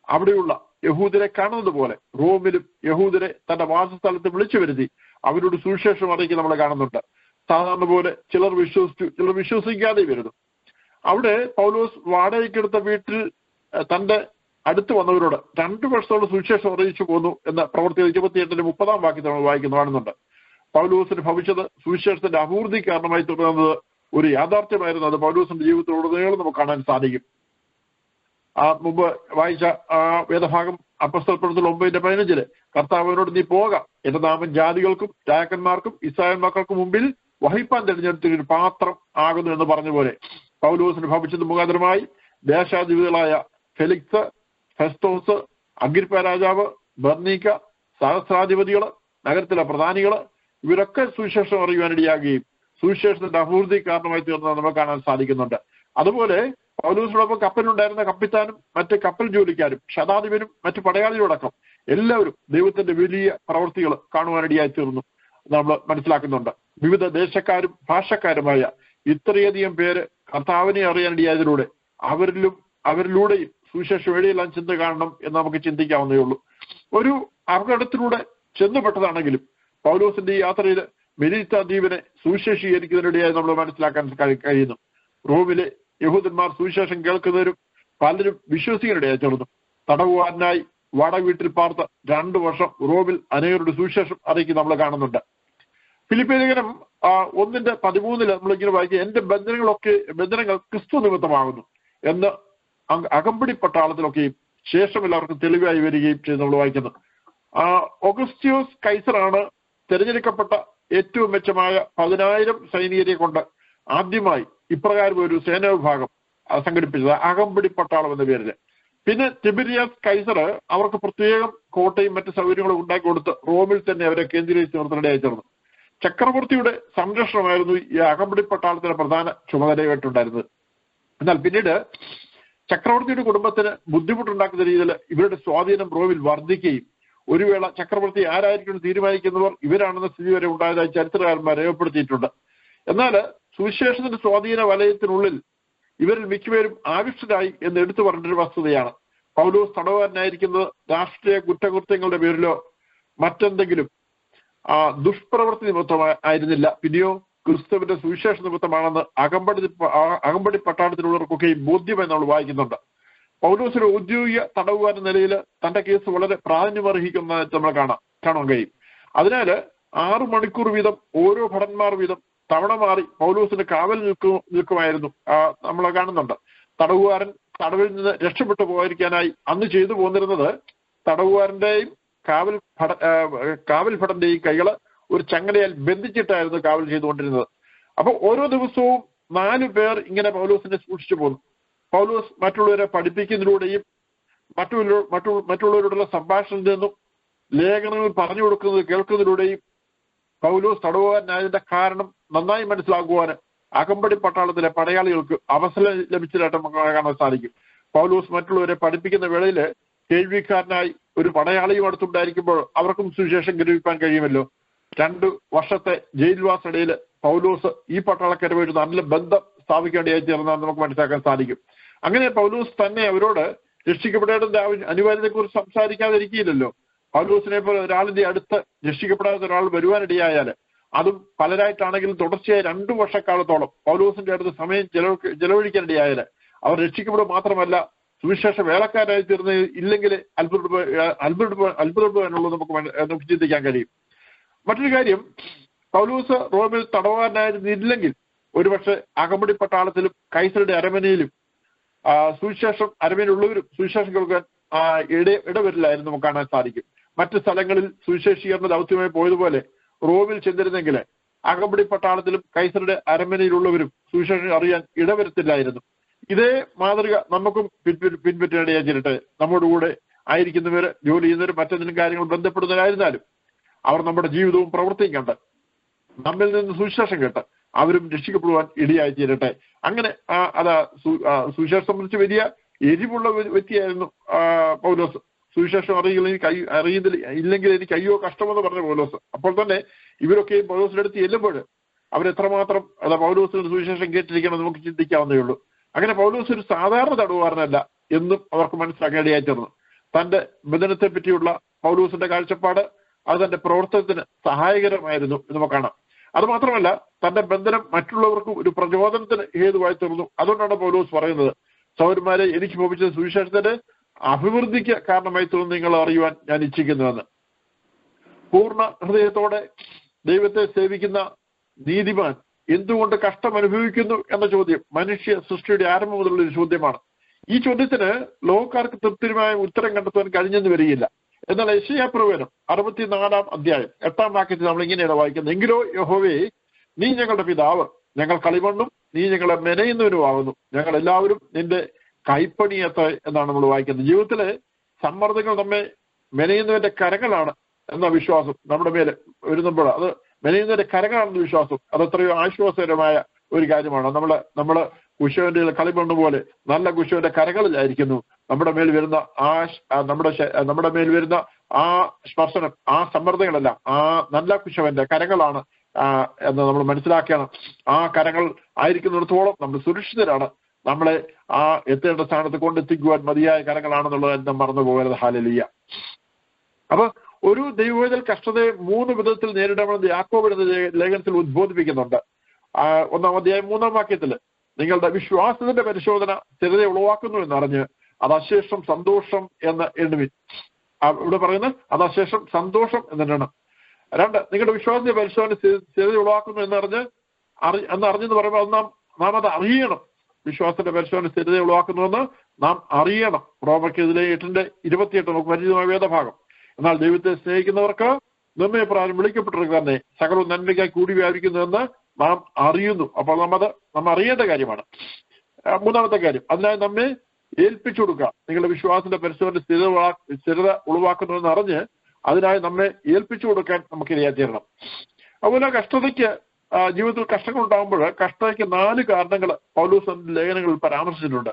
അവിടെയുള്ള യഹൂദരെ കാണുന്നത് പോലെ റോമിലും യഹൂദരെ തന്റെ വാസസ്ഥലത്ത് വിളിച്ചു വരുത്തി അവരോട് സുവിശേഷം അറിയിക്കാൻ നമ്മളെ കാണുന്നുണ്ട്. സാധാരണ പോലെ ചിലർ വിശ്വസിച്ചു, ചിലർ വിശ്വസിക്കാതെ വരുന്നു. അവിടെ പൗലോസ് വാടകയ്ക്കെടുത്ത വീട്ടിൽ തന്റെ അടുത്ത് വന്നവരോട് 2 വർഷത്തോളം സുവിശേഷം അറിയിച്ചു പോന്നു എന്ന് പ്രവൃത്തി 28-30 വാക്യത്തിൽ നമ്മൾ കാണുന്നുണ്ട്. പൗലോസിന് ഭവിച്ചത് സുവിശേഷത്തിന്റെ അപൂർത്തി കാരണമായി തുടർന്നത് ഒരു യാഥാർത്ഥ്യമായിരുന്നു. അത് പൗലോസിന്റെ ജീവിതത്തിലുടനീളം നമുക്ക് കാണാൻ സാധിക്കും. മുമ്പ് വായിച്ച വേദഭാഗം അപ്പോസ്തല പ്രവൃത്തി 9:15 കർത്താവിനോട് നീ പോക, എന്റെ നാമം ജാതികൾക്കും രാജാക്കന്മാർക്കും ഇസ്രായേൽ മക്കൾക്കും മുമ്പിൽ വഹിപ്പാൻ തിരഞ്ഞെടുത്ത ഒരു പാത്രം ആകുന്നു എന്ന് പറഞ്ഞ പോലെ പൗലോസിന് ഭവിച്ചത് മുഖാന്തരമായി ദേശാധിപതികളായ ഫെലിക്സ്, ഫെസ്തോസ്, അഗ്രിപ്പ രാജാവ്, ബർണീക്ക, സഹസ്രാധിപതികള്, നഗരത്തിലെ പ്രധാനികള് ഇവരൊക്കെ സുവിശേഷം അറിയുവാനിടയാകുകയും സുവിശേഷത്തിന്റെ അപൂർത്തി കാരണമായി തീർന്നത് നമുക്ക് കാണാൻ സാധിക്കുന്നുണ്ട്. അതുപോലെ പൗലോസിനോടൊപ്പം കപ്പലിലുണ്ടായിരുന്ന കപ്പിത്താനും മറ്റ് കപ്പൽ ജോലിക്കാരും ശതാധിപനും മറ്റു പടയാളികളടക്കം എല്ലാവരും ദൈവത്തിന്റെ വലിയ പ്രവൃത്തികൾ കാണുവാനിടയായി തീർന്നു നമ്മൾ മനസ്സിലാക്കുന്നുണ്ട്. വിവിധ ദേശക്കാരും ഭാഷക്കാരുമായ ഇത്രയധികം പേര് കർത്താവിനെ അറിയാനിടയായതിലൂടെ അവരിലൂടെയും സുവിശേഷം എവിടെയെല്ലാം ചെന്ന് കാണണം എന്ന് നമുക്ക് ചിന്തിക്കാവുന്നേ ഉള്ളൂ. ഒരു അപകടത്തിലൂടെ ചെന്നുപെട്ടതാണെങ്കിലും പൗലോസിന്റെ ഈ യാത്രയിൽ മെലീത്ത ദ്വീപിനെ സുവിശേഷീകരിക്കുന്നതിനിടയായി നമ്മൾ മനസ്സിലാക്കാൻ കഴിയുന്നു. റോമിലെ യഹൂദന്മാർ സുവിശേഷം കേൾക്കുന്നവരും പലരും വിശ്വസിക്കാനിടയായി തീർന്നു. തടവുകാരനായി വാടക വീട്ടിൽ പാർത്ത 2 വർഷം റോമിൽ അനേകരുടെ സുവിശേഷം അറിയിക്കുന്ന നമ്മൾ കാണുന്നുണ്ട്. ഫിലിപ്പിയ ലേഖനം 1:13 നമ്മളിങ്ങനെ വായിക്കുക, എന്റെ ബന്ധനങ്ങൾ ക്രിസ്തു നിമിത്തമാകുന്നു എന്ന് അകമ്പടി പട്ടാളത്തിലൊക്കെയും ശേഷം എല്ലാവർക്കും തെളിവായി വരികയും ചെയ്ത് നമ്മൾ വായിക്കുന്നു. ഓഗസ്റ്റ്യോസ് കൈസറാണ് തിരഞ്ഞെടുക്കപ്പെട്ട ഏറ്റവും മെച്ചമായ 10,000 സൈനികരെ കൊണ്ട് ആദ്യമായി ഇപ്രകാരം ഒരു സേനാ വിഭാഗം സംഘടിപ്പിച്ചത്, അകമ്പടി പട്ടാളം എന്ന പേരില്. പിന്നെ തിബിരിയാസ് കൈസർ അവർക്ക് പ്രത്യേകം കോട്ടയും മറ്റു സൗകര്യങ്ങളും ഉണ്ടാക്കി കൊടുത്ത് റോമിൽ തന്നെ അവരെ കേന്ദ്രീകരിച്ച് നിർത്തനിടയായി തീർന്നു. ചക്രവർത്തിയുടെ സംരക്ഷണമായിരുന്നു ഈ അകമ്പടി പട്ടാളത്തിന്റെ പ്രധാന ചുമതലയായിട്ടുണ്ടായിരുന്നത്. എന്നാൽ പിന്നീട് ചക്രവർത്തിയുടെ കുടുംബത്തിന് ബുദ്ധിമുട്ടുണ്ടാക്കുന്ന രീതിയിൽ ഇവരുടെ സ്വാധീനം റോമിൽ വർദ്ധിക്കുകയും ഒരു വേള ചക്രവർത്തി ആരായിരിക്കും തീരുമാനിക്കുന്നവർ ഇവരാണെന്ന സ്ഥിതി വരെ ഉണ്ടായതായി ചരിത്രകാരന്മാർ രേഖപ്പെടുത്തിയിട്ടുണ്ട്. എന്നാൽ സുവിശേഷത്തിന്റെ സ്വാധീന വലയത്തിനുള്ളിൽ ഇവരിൽ മിക്കവരും ആകൃഷ്ടരായി എന്ന് എടുത്തു പറഞ്ഞൊരു വസ്തുതയാണ്. പൗലോസ് തടവുകാരനായിരിക്കുന്നത് രാഷ്ട്രീയ കുറ്റകൃത്യങ്ങളുടെ പേരിലോ മറ്റെന്തെങ്കിലും ദുഷ്പ്രവൃത്തി നിമിത്തമായിരുന്നില്ല, പിന്നെയോ ക്രിസ്തുവിന്റെ സുവിശേഷ നിമിത്തമാണെന്ന് അകമ്പടി പട്ടാളത്തിലുള്ളവർക്കൊക്കെയും ബോധ്യമായി നമ്മൾ വായിക്കുന്നുണ്ട്. പൗലോസിന്റെ ഔദ്യോഗിക തടവുകാരൻ നിലയിൽ തന്റെ കേസ് വളരെ പ്രാധാന്യമർഹിക്കുന്നതായിട്ട് നമ്മൾ കാണാൻ കഴിയും. അതിനാൽ 6 മണിക്കൂർ വീതം ഓരോ ഭടന്മാർ വീതം തവണ മാറി പൗലോസിന് കാവൽ നിൽക്കുമായിരുന്നു നമ്മൾ കാണുന്നുണ്ട്. തടവുകാരൻ തടവിൽ നിന്ന് രക്ഷപ്പെട്ടു പോയിരിക്കാനായി അന്ന് ചെയ്തു പോന്നിരുന്നത് തടവുകാരന്റെയും കാവൽ ഭടന്റെയും കൈകള് ഒരു ചങ്ങലയാൽ ബന്ധിച്ചിട്ടായിരുന്നു കാവൽ ചെയ്തുകൊണ്ടിരുന്നത്. അപ്പൊ ഓരോ ദിവസവും 4 പേർ ഇങ്ങനെ പൗലോസിനെ സൂക്ഷിച്ചു പോന്നു. പൗലോസ് മറ്റുള്ളവരെ പഠിപ്പിക്കുന്നതിലൂടെയും മറ്റുള്ളവരോടുള്ള സംഭാഷണത്തിൽ നിന്നും ലേഖനങ്ങൾ പറഞ്ഞു കൊടുക്കുന്നത് കേൾക്കുന്നതിലൂടെയും പൗലോസ് തടവുകാരനായതിന്റെ കാരണം നന്നായി മനസ്സിലാക്കുവാൻ അകമ്പടി പട്ടാളത്തിലെ പടയാളികൾക്ക് അവസരം ലഭിച്ചതായിട്ട് നമുക്ക് കാണാൻ സാധിക്കും. പൗലോസ് മറ്റുള്ളവരെ പഠിപ്പിക്കുന്ന വേളയിൽ കേൾവിക്കാരനായി ഒരു പടയാളിയും അടുത്തുണ്ടായിരിക്കുമ്പോൾ അവർക്കും സുവിശേഷം ഗ്രഹിക്കാൻ കഴിയുമല്ലോ. 2 വർഷത്തെ ജയിൽവാസത്തിനിടയിൽ പൗലോസ് ഈ പട്ടാളക്കാരുമായിട്ട് നല്ല ബന്ധം സ്ഥാപിക്കേണ്ടതായി തീർന്നാണ് നമുക്ക് മനസ്സിലാക്കാൻ സാധിക്കും. അങ്ങനെ പൗലോസ് തന്നെ അവരോട് രക്ഷിക്കപ്പെടേണ്ട അനിവാര്യതയെക്കുറിച്ച് സംസാരിക്കാതിരിക്കില്ലല്ലോ. പൗലോസിനെ പോലെ ഒരാളിന്റെ അടുത്ത് രക്ഷിക്കപ്പെടാത്ത ഒരാൾ വരുവാനിടയായാൽ, അതും പലരായിട്ടാണെങ്കിലും തുടർച്ചയായി 2 വർഷക്കാലത്തോളം പൗലോസിന്റെ അടുത്ത് സമയം ചെലവഴിക്കാനിടയായാൽ അവർ രക്ഷിക്കപ്പെടുക മാത്രമല്ല സുവിശേഷ വേലക്കാരായി തീർന്ന് ഇല്ലെങ്കിൽ അത്ഭുതപ്പെടുവാനുള്ളത് നമുക്ക് ചിന്തിക്കാൻ കഴിയും. മറ്റൊരു കാര്യം, പൗലോസ് റോമിൽ തടവുകാരനായിരുന്നില്ലെങ്കിൽ ഒരുപക്ഷെ അകമ്പടി പട്ടാളത്തിലും കൈസരുടെ അരമനയിലും സുവിശേഷം അരമനയിലുള്ളവരും സുവിശേഷം കേൾക്കാൻ ഇടവരില്ലായിരുന്നു നമുക്ക് കാണാൻ സാധിക്കും. മറ്റ് സ്ഥലങ്ങളിൽ സുവിശേഷീകരണ ദൗത്യമായി പോയതുപോലെ റോമിൽ ചെന്നിരുന്നെങ്കിൽ അകമ്പടി പട്ടാളത്തിലും കൈസരുടെ അരമനയിലുള്ളവരും സുവിശേഷം അറിയാൻ ഇടവരത്തില്ലായിരുന്നു. ഇതേ മാതൃക നമുക്കും പിൻപറ്റാനിടയായി തീരട്ടെ. നമ്മുടെ കൂടെ ആയിരിക്കുന്നവർ, ജോലി ചെയ്യുന്നവർ, മറ്റെന്തെങ്കിലും കാര്യങ്ങൾ ബന്ധപ്പെടുന്നവരായിരുന്നാലും അവർ നമ്മുടെ ജീവിതവും പ്രവൃത്തിയും കണ്ട് നമ്മിൽ നിന്ന് സുവിശേഷം കേട്ട് അവരും രക്ഷിക്കപ്പെടുവാൻ ഇടയായി തീരട്ടെ. അങ്ങനെ സുവിശേഷം സംബന്ധിച്ച് വലിയ എരിവുള്ള വ്യക്തിയായിരുന്നു പൗലോസ്. സുവിശേഷം ഇല്ലെങ്കിൽ എനിക്ക് അയ്യോ കഷ്ടമെന്ന് പറഞ്ഞ പൗലോസ്. അപ്പോൾ തന്നെ ഇവരൊക്കെയും പൗലോസിന്റെ അടുത്ത് ചെല്ലുമ്പോൾ അവരെത്രമാത്രം പൗലോസിന്റെ സുവിശേഷം കേട്ടിരിക്കണം നമുക്ക് ചിന്തിക്കാവുന്നേ ഉള്ളൂ. അങ്ങനെ പൗലോസ് ഒരു സാധാരണ തടവുകാരനല്ല എന്നും അവർക്ക് മനസ്സിലാക്കേണ്ടതായി തീർന്നു. തന്റെ ബന്ധനത്തെ പറ്റിയുള്ള പൗലോസിന്റെ കാഴ്ചപ്പാട് അത് തന്റെ പ്രവർത്തനത്തിന് സഹായകരമായിരുന്നു എന്ന് നമുക്ക് കാണാം. അത് മാത്രമല്ല, തന്റെ ബന്ധനം മറ്റുള്ളവർക്കും ഒരു പ്രചോദനത്തിന് ഹേതുവായി തീർന്നു. അതുകൊണ്ടാണ് പൗലോസ് പറയുന്നത്, സഹോദരന്മാരെ, എനിക്ക് ഭവിച്ച സുവിശേഷത്തിന്റെ അഭിവൃദ്ധിക്ക് കാരണമായി തീർന്നു നിങ്ങൾ അറിയുവാൻ ഞാൻ ഇച്ഛിക്കുന്നുവെന്ന്. പൂർണ്ണ ഹൃദയത്തോടെ ദൈവത്തെ സേവിക്കുന്ന നീതിമാൻ എന്തുകൊണ്ട് കഷ്ടം അനുഭവിക്കുന്നു എന്ന ചോദ്യം മനുഷ്യ സൃഷ്ടിയുടെ ആരംഭം മുതലുള്ള ഒരു ചോദ്യമാണ്. ഈ ചോദ്യത്തിന് ലോകക്കാർക്ക് തൃപ്തികരമായ ഉത്തരം കണ്ടെത്താൻ കഴിഞ്ഞെന്ന് വരികയില്ല. എന്നാൽ യെശയ്യാപ്രവചനം 64-ാം അധ്യായം 8-ാം വാക്യത്തിൽ നമ്മൾ ഇങ്ങനെയാണ് വായിക്കുന്നത്, എങ്കിലോ യഹോവേ, നീ ഞങ്ങളുടെ പിതാവ്, ഞങ്ങൾ കളിമണ്ണും നീ ഞങ്ങളെ മെനയുന്നവനുമാകുന്നു, ഞങ്ങൾ എല്ലാവരും നിന്റെ കൈപ്പണിയത്ത് എന്നാണ് നമ്മൾ വായിക്കുന്നത്. ജീവിതത്തിലെ സമ്മർദ്ദങ്ങൾ നമ്മെ മെനയുന്നവന്റെ കരങ്ങളാണ് എന്ന വിശ്വാസം നമ്മുടെ മേലെ വരുമ്പോൾ, അത് മെനയുന്നവന്റെ കരങ്ങളാണെന്ന വിശ്വാസം അതെത്രയോ ആശ്വാസകരമായ ഒരു കാര്യമാണ്. നമ്മള് കുശവന്റെ കളിമണ്ണ് പോലെ നല്ല കുശവന്റെ കരകളിലായിരിക്കുന്നു നമ്മുടെ മേൽ വരുന്ന നമ്മുടെ മേൽ വരുന്ന ആ സ്പർശനം, ആ സമ്മർദ്ദങ്ങളെല്ലാം ആ നല്ല കുശവന്റെ കരങ്ങളാണ് എന്ന് നമ്മൾ മനസ്സിലാക്കണം. ആ കരങ്ങൾ ആയിരിക്കുന്നിടത്തോളം നമ്മൾ സുരക്ഷിതരാണ്. നമ്മളെ ആ എത്തേണ്ട സ്ഥാനത്ത് കൊണ്ടെത്തിക്കുവാൻ മതിയായ കരങ്ങളാണെന്നുള്ളത് എന്നെ മറന്നു പോകരുത്. ഹല്ലേലൂയ. അപ്പൊ ഒരു ദൈവവേദൽ കഷ്ടതയെ 3 വിധത്തിൽ നേരിടണമെന്ന് യാക്കോബിന്റെ ലേഖനത്തിൽ ഉദ്ബോധിപ്പിക്കുന്നുണ്ട്. 1-ാം അധ്യായം 3-ാം വാക്യത്തിൽ, നിങ്ങളുടെ വിശ്വാസത്തിന്റെ പരിശോധന സ്ഥിരത ഉളവാക്കുന്നു എന്നറിഞ്ഞ് അതശേഷം സന്തോഷം എന്ന് എണ്ണുവിൻ. ഇവിടെ പറയുന്നത് അതശേഷം സന്തോഷം എന്നെണ്ണണം. 2, നിങ്ങളുടെ വിശ്വാസത്തിന്റെ പരിശോധന സ്ഥിരത ഉളവാക്കുന്നു എന്നറിഞ്ഞെന്ന് പറയുമ്പോൾ നാം അത് അറിയണം. വിശ്വാസത്തിന്റെ പരിശോധന സ്ഥിരത ഉളവാക്കുന്നുവെന്ന് നാം അറിയണം. റോമർക്കെതിരെ 8:28 നമുക്ക് പരിചിതമായ വേദഭാഗം. എന്നാൽ ദൈവത്തെ സ്നേഹിക്കുന്നവർക്ക് നിർമ്മയപ്രകാരം വിളിക്കപ്പെട്ടവർക്ക് തന്നെ സകലവും നന്മയ്ക്കായി കൂടി വ്യാപിക്കുന്നുവെന്ന് നാം അറിയുന്നു. അപ്പോൾ നമ്മൾ അറിയേണ്ട കാര്യമാണ്. 3-ാമത്തെ കാര്യം, അതിനായി നമ്മെ ഏൽപ്പിച്ചു കൊടുക്കുക. നിങ്ങളുടെ വിശ്വാസത്തിന്റെ പരിശോധന സ്ഥിരത ഉളവാക്കുന്നുവെന്ന് അറിഞ്ഞ് അതിനായി നമ്മെ ഏൽപ്പിച്ചു കൊടുക്കാൻ നമുക്ക് ഇടയായിത്തീരണം. അതുപോലെ കഷ്ടതയ്ക്ക് ജീവിതത്തിൽ കഷ്ടങ്ങൾ ഉണ്ടാകുമ്പോൾ കഷ്ടതയ്ക്ക് 4 കാരണങ്ങൾ പൗലോസ് ലേഖനങ്ങളിൽ പരാമർശിച്ചിട്ടുണ്ട്.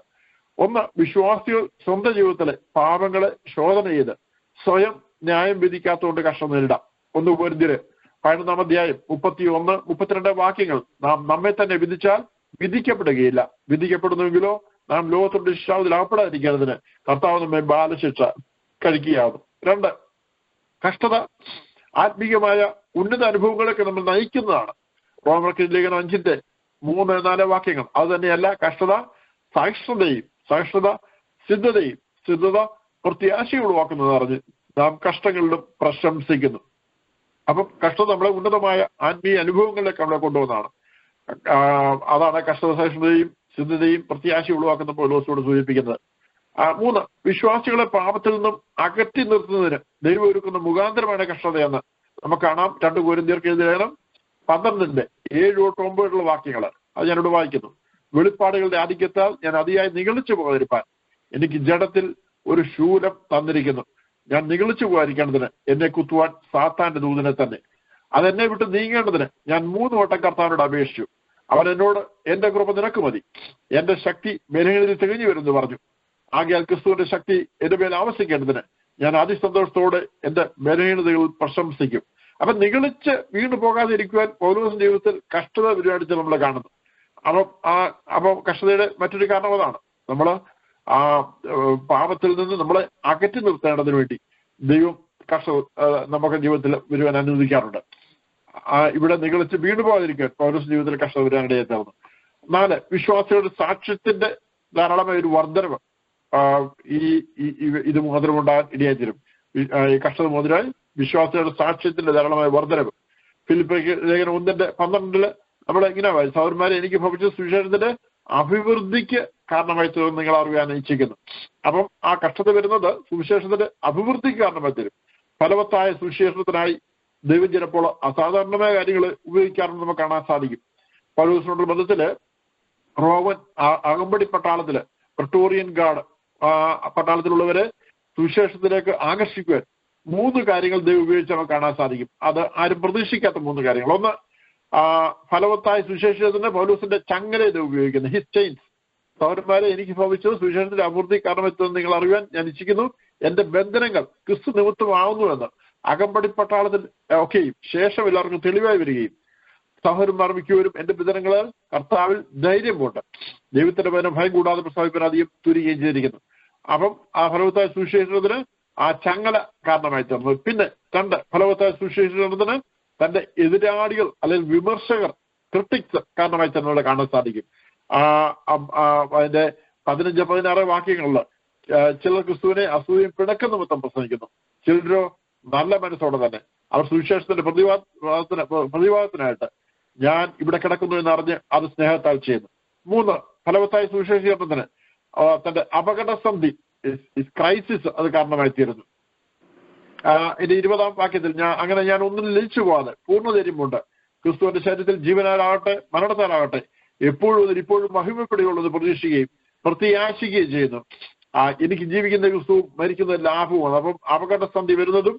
ഒന്ന്, വിശ്വാസികൾ സ്വന്തം ജീവിതത്തിലെ പാപങ്ങളെ ശോധന ചെയ്ത് സ്വയം ന്യായം വിധിക്കാത്തതുകൊണ്ട് കഷ്ടം നേരിടാം. 1 കൊരിന്ത്യർ 11-ാം അധ്യായം 31, 32 വാക്യങ്ങൾ. നാം നമ്മെ തന്നെ വിധിച്ചാൽ വിധിക്കപ്പെടുകയില്ല, വിധിക്കപ്പെടുന്നുവെങ്കിലോ നാം ലോകത്തോട് ശിക്ഷാവിധിയിൽ അകപ്പെടാതിരിക്കുന്നതിന് കർത്താവ് നമ്മെ ബാലശിക്ഷ കഴിക്കുകയാകും. 2, കഷ്ടത ആത്മീയമായ ഉന്നത അനുഭവങ്ങളൊക്കെ നമ്മൾ നയിക്കുന്നതാണ്. റോമർക്ക് ലേഖനം 5-4 വാക്യങ്ങൾ. അത് തന്നെയല്ല, കഷ്ടത സഹിഷ്ണുതയും, സഹിഷ്ണുത സിദ്ധതയും, സിദ്ധത പ്രത്യാശയും ഉളവാക്കുന്നത് അറിഞ്ഞ് നാം കഷ്ടങ്ങളിലും പ്രശംസിക്കുന്നു. അപ്പം കഷ്ടത നമ്മളെ ഉന്നതമായ ആത്മീയ അനുഭവങ്ങളിലേക്ക് നമ്മളെ കൊണ്ടുവന്നതാണ്. അതാണ് കഷ്ടത സഹിഷ്ണുതയും സിദ്ധതയും പ്രത്യാശയും ഉളവാക്കുന്ന പൗലോസോട് സൂചിപ്പിക്കുന്നത്. 3, വിശ്വാസികളെ പാപത്തിൽ നിന്നും അകറ്റി നിർത്തുന്നതിന് ദൈവം ഒരുക്കുന്ന മുഖാന്തരമാണ് കഷ്ടതയെന്ന് നമുക്ക് കാണാം. 2 കൊരിന്ത്യർക്ക് എഴുതിയ ലേഖനം 12-7-9 വാക്യങ്ങൾ. അത് ഞാനിവിടെ വായിക്കുന്നു. വെളിപ്പാടുകളുടെ ആധിക്യത്താൽ ഞാൻ അതിയായി നിഗളിച്ചു പോകാതിരിപ്പാൻ എനിക്ക് ജഡത്തിൽ ഒരു ശൂലം തന്നിരിക്കുന്നു. ഞാൻ നിഗളിച്ചു പോകാതിരിക്കേണ്ടതിന് എന്നെ കുത്തുവാൻ സാത്താന്റെ ദൂതനെ തന്നെ. അതെന്നെ വിട്ട് നീങ്ങേണ്ടതിന് ഞാൻ 3 വട്ടം കർത്താവിനോട് അപേക്ഷിച്ചു. അവൻ എന്നോട്, എന്റെ കൃപ നിനക്ക് മതി, എന്റെ ശക്തി ബലഹീനതയിൽ തികഞ്ഞു വരുമെന്ന് പറഞ്ഞു. ആകയാൽ ക്രിസ്തുവിന്റെ ശക്തി എന്റെ മേൽ ആവശ്യിക്കേണ്ടതിന് ഞാൻ അതിസന്തോഷത്തോടെ എന്റെ ബലഹീനതകൾ പ്രശംസിക്കും. അപ്പൊ നിഗളിച്ച് വീണു പോകാതെ ഇരിക്കുവാൻ പൗലോസിന്റെ ജീവിതത്തിൽ കഷ്ടത പരിപാടിച്ച് നമ്മൾ കാണുന്നു. അപ്പൊ കഷ്ടതയുടെ മറ്റൊരു കാരണം അതാണ്, നമ്മള് ആ പാപത്തിൽ നിന്ന് നമ്മളെ അകറ്റി നിർത്തേണ്ടതിന് വേണ്ടി ദൈവം നമുക്ക് ജീവിതത്തിൽ വരുവാൻ അനുവദിക്കാറുണ്ട്. ഇവിടെ നിഗളിച്ച് വീണു പോകാതിരിക്കാൻ പൗലോസ് ജീവിതത്തിൽ കഷ്ടത വരാനിടയായി തീർന്നു. 4, വിശ്വാസികളുടെ സാക്ഷ്യത്തിന്റെ ധാരാളമായ ഒരു വർധനവ് ഇത് മുഖാന്തരമുണ്ടാകാൻ ഇടയായി തീരും. ഈ കഷ്ടത മുതലായി വിശ്വാസികളുടെ സാക്ഷ്യത്തിന്റെ ധാരാളമായ വർധനവ്. ഫിലിപ്പിയർക്ക് ലേഖനം 1:12 നമ്മൾ ഇങ്ങനെ വായിച്ചു, സഹോദരന്മാരെ, എനിക്ക് ഭവിച്ച സുവിശേഷത്തിന്റെ അഭിവൃദ്ധിക്ക് കാരണമായി തീർന്ന് നിങ്ങൾ അറിയാൻ ഇച്ഛിക്കുന്നു. അപ്പം ആ കഷ്ടത വരുന്നത് സുവിശേഷത്തിന്റെ അഭിവൃദ്ധിക്ക് കാരണമായി തീരും. ഫലവത്തായ സുവിശേഷത്തിനായി ദൈവം ചിലപ്പോൾ അസാധാരണമായ കാര്യങ്ങൾ ഉപയോഗിക്കാറുണ്ട് നമുക്ക് കാണാൻ സാധിക്കും. പൗലോസിനോടുള്ള ബന്ധത്തില് റോമൻ അകമ്പടി പട്ടാളത്തില് പ്രിട്ടോറിയൻ ഗാർഡ് പട്ടാളത്തിലുള്ളവരെ സുവിശേഷത്തിലേക്ക് ആകർഷിക്കുവാൻ 3 കാര്യങ്ങൾ ദൈവം ഉപയോഗിച്ച് നമുക്ക് കാണാൻ സാധിക്കും. അത് ആരും പ്രതീക്ഷിക്കാത്ത 3 കാര്യങ്ങൾ. ഒന്ന്, ഫലവത്തായ സുവിശേഷത്തിന് പൗലോസിന്റെ ചങ്ങലയെ ദൈവം ഉപയോഗിക്കുന്നു, ഹിസ് ചെയിൻസ്. സഹോദരന്മാരെ, എനിക്ക് ഭവിച്ചത് സുവിശേഷത്തിന്റെ അഭിവൃദ്ധി കാരണമെത്തുമെന്ന് നിങ്ങൾ അറിയാൻ ഞാൻ ഇച്ഛിക്കുന്നു. എന്റെ ബന്ധനങ്ങൾ ക്രിസ്തു നിമിത്തമാവുന്നുവെന്ന് അകമ്പടി പട്ടാളത്തിൽ ഒക്കെയും ശേഷം എല്ലാവർക്കും തെളിവായി വരികയും സഹോദരന്മാർ മിക്കവരും എന്റെ ബന്ധനങ്ങളാൽ കർത്താവിൽ ധൈര്യം കൊണ്ട് ദൈവത്തിന്റെ വചനം ഭയം കൂടാതെ പ്രസ്താവിക്കാൻ അധികം തുരുകയും ചെയ്തിരിക്കുന്നു. അപ്പം ആ ഫലവത്തായ സുവിശേഷത്തിന് ആ ചങ്ങല കാരണമായി തീർന്നു. പിന്നെ 2, ഫലവത്തായ സുവിശേഷത്തിന് തന്റെ എതിരാളികൾ അല്ലെങ്കിൽ വിമർശകർ, ക്രിട്ടിക്സ് കാരണമായി തന്നെ കാണാൻ സാധിക്കും. അതിന്റെ 15-16 വാക്യങ്ങളിൽ ചിലർ ക്രിസ്തുവിനെ അസൂയയും പിണക്കം നിമിത്തം പ്രസംഗിക്കുന്നു, ചിലരോ നല്ല മനസ്സോടെ തന്നെ അവർ സുവിശേഷത്തിന്റെ പ്രതിവാദത്തിനായിട്ട് ഞാൻ ഇവിടെ കിടക്കുന്നു എന്നറിഞ്ഞ് അത് സ്നേഹത്താൽ ചെയ്യുന്നു. 3, ഫലവത്തായ സുവിശേഷീകരണത്തിന് തന്റെ അപകടസന്ധി, ക്രൈസിസ് അത് കാരണമായി തീരുന്നു. എന്റെ 20-ാം വാക്യത്തിൽ ഞാൻ ഒന്നിനും ലയിച്ചു പോകാതെ പൂർണ്ണധൈര്യമുണ്ട് ക്രിസ്തുവിന്റെ ശരീരത്തിൽ ജീവനാലാകട്ടെ മരണത്താലാകട്ടെ എപ്പോഴും ഇപ്പോഴും മഹിമപ്പെടുകയുള്ളത് പ്രതീക്ഷിക്കുകയും പ്രത്യാശിക്കുകയും ചെയ്യുന്നു. എനിക്ക് ജീവിക്കുന്ന ക്രിസ്തു മരിക്കുന്ന ലാഭവുമാണ്. അപ്പം അപകടസന്ധി വരുന്നതും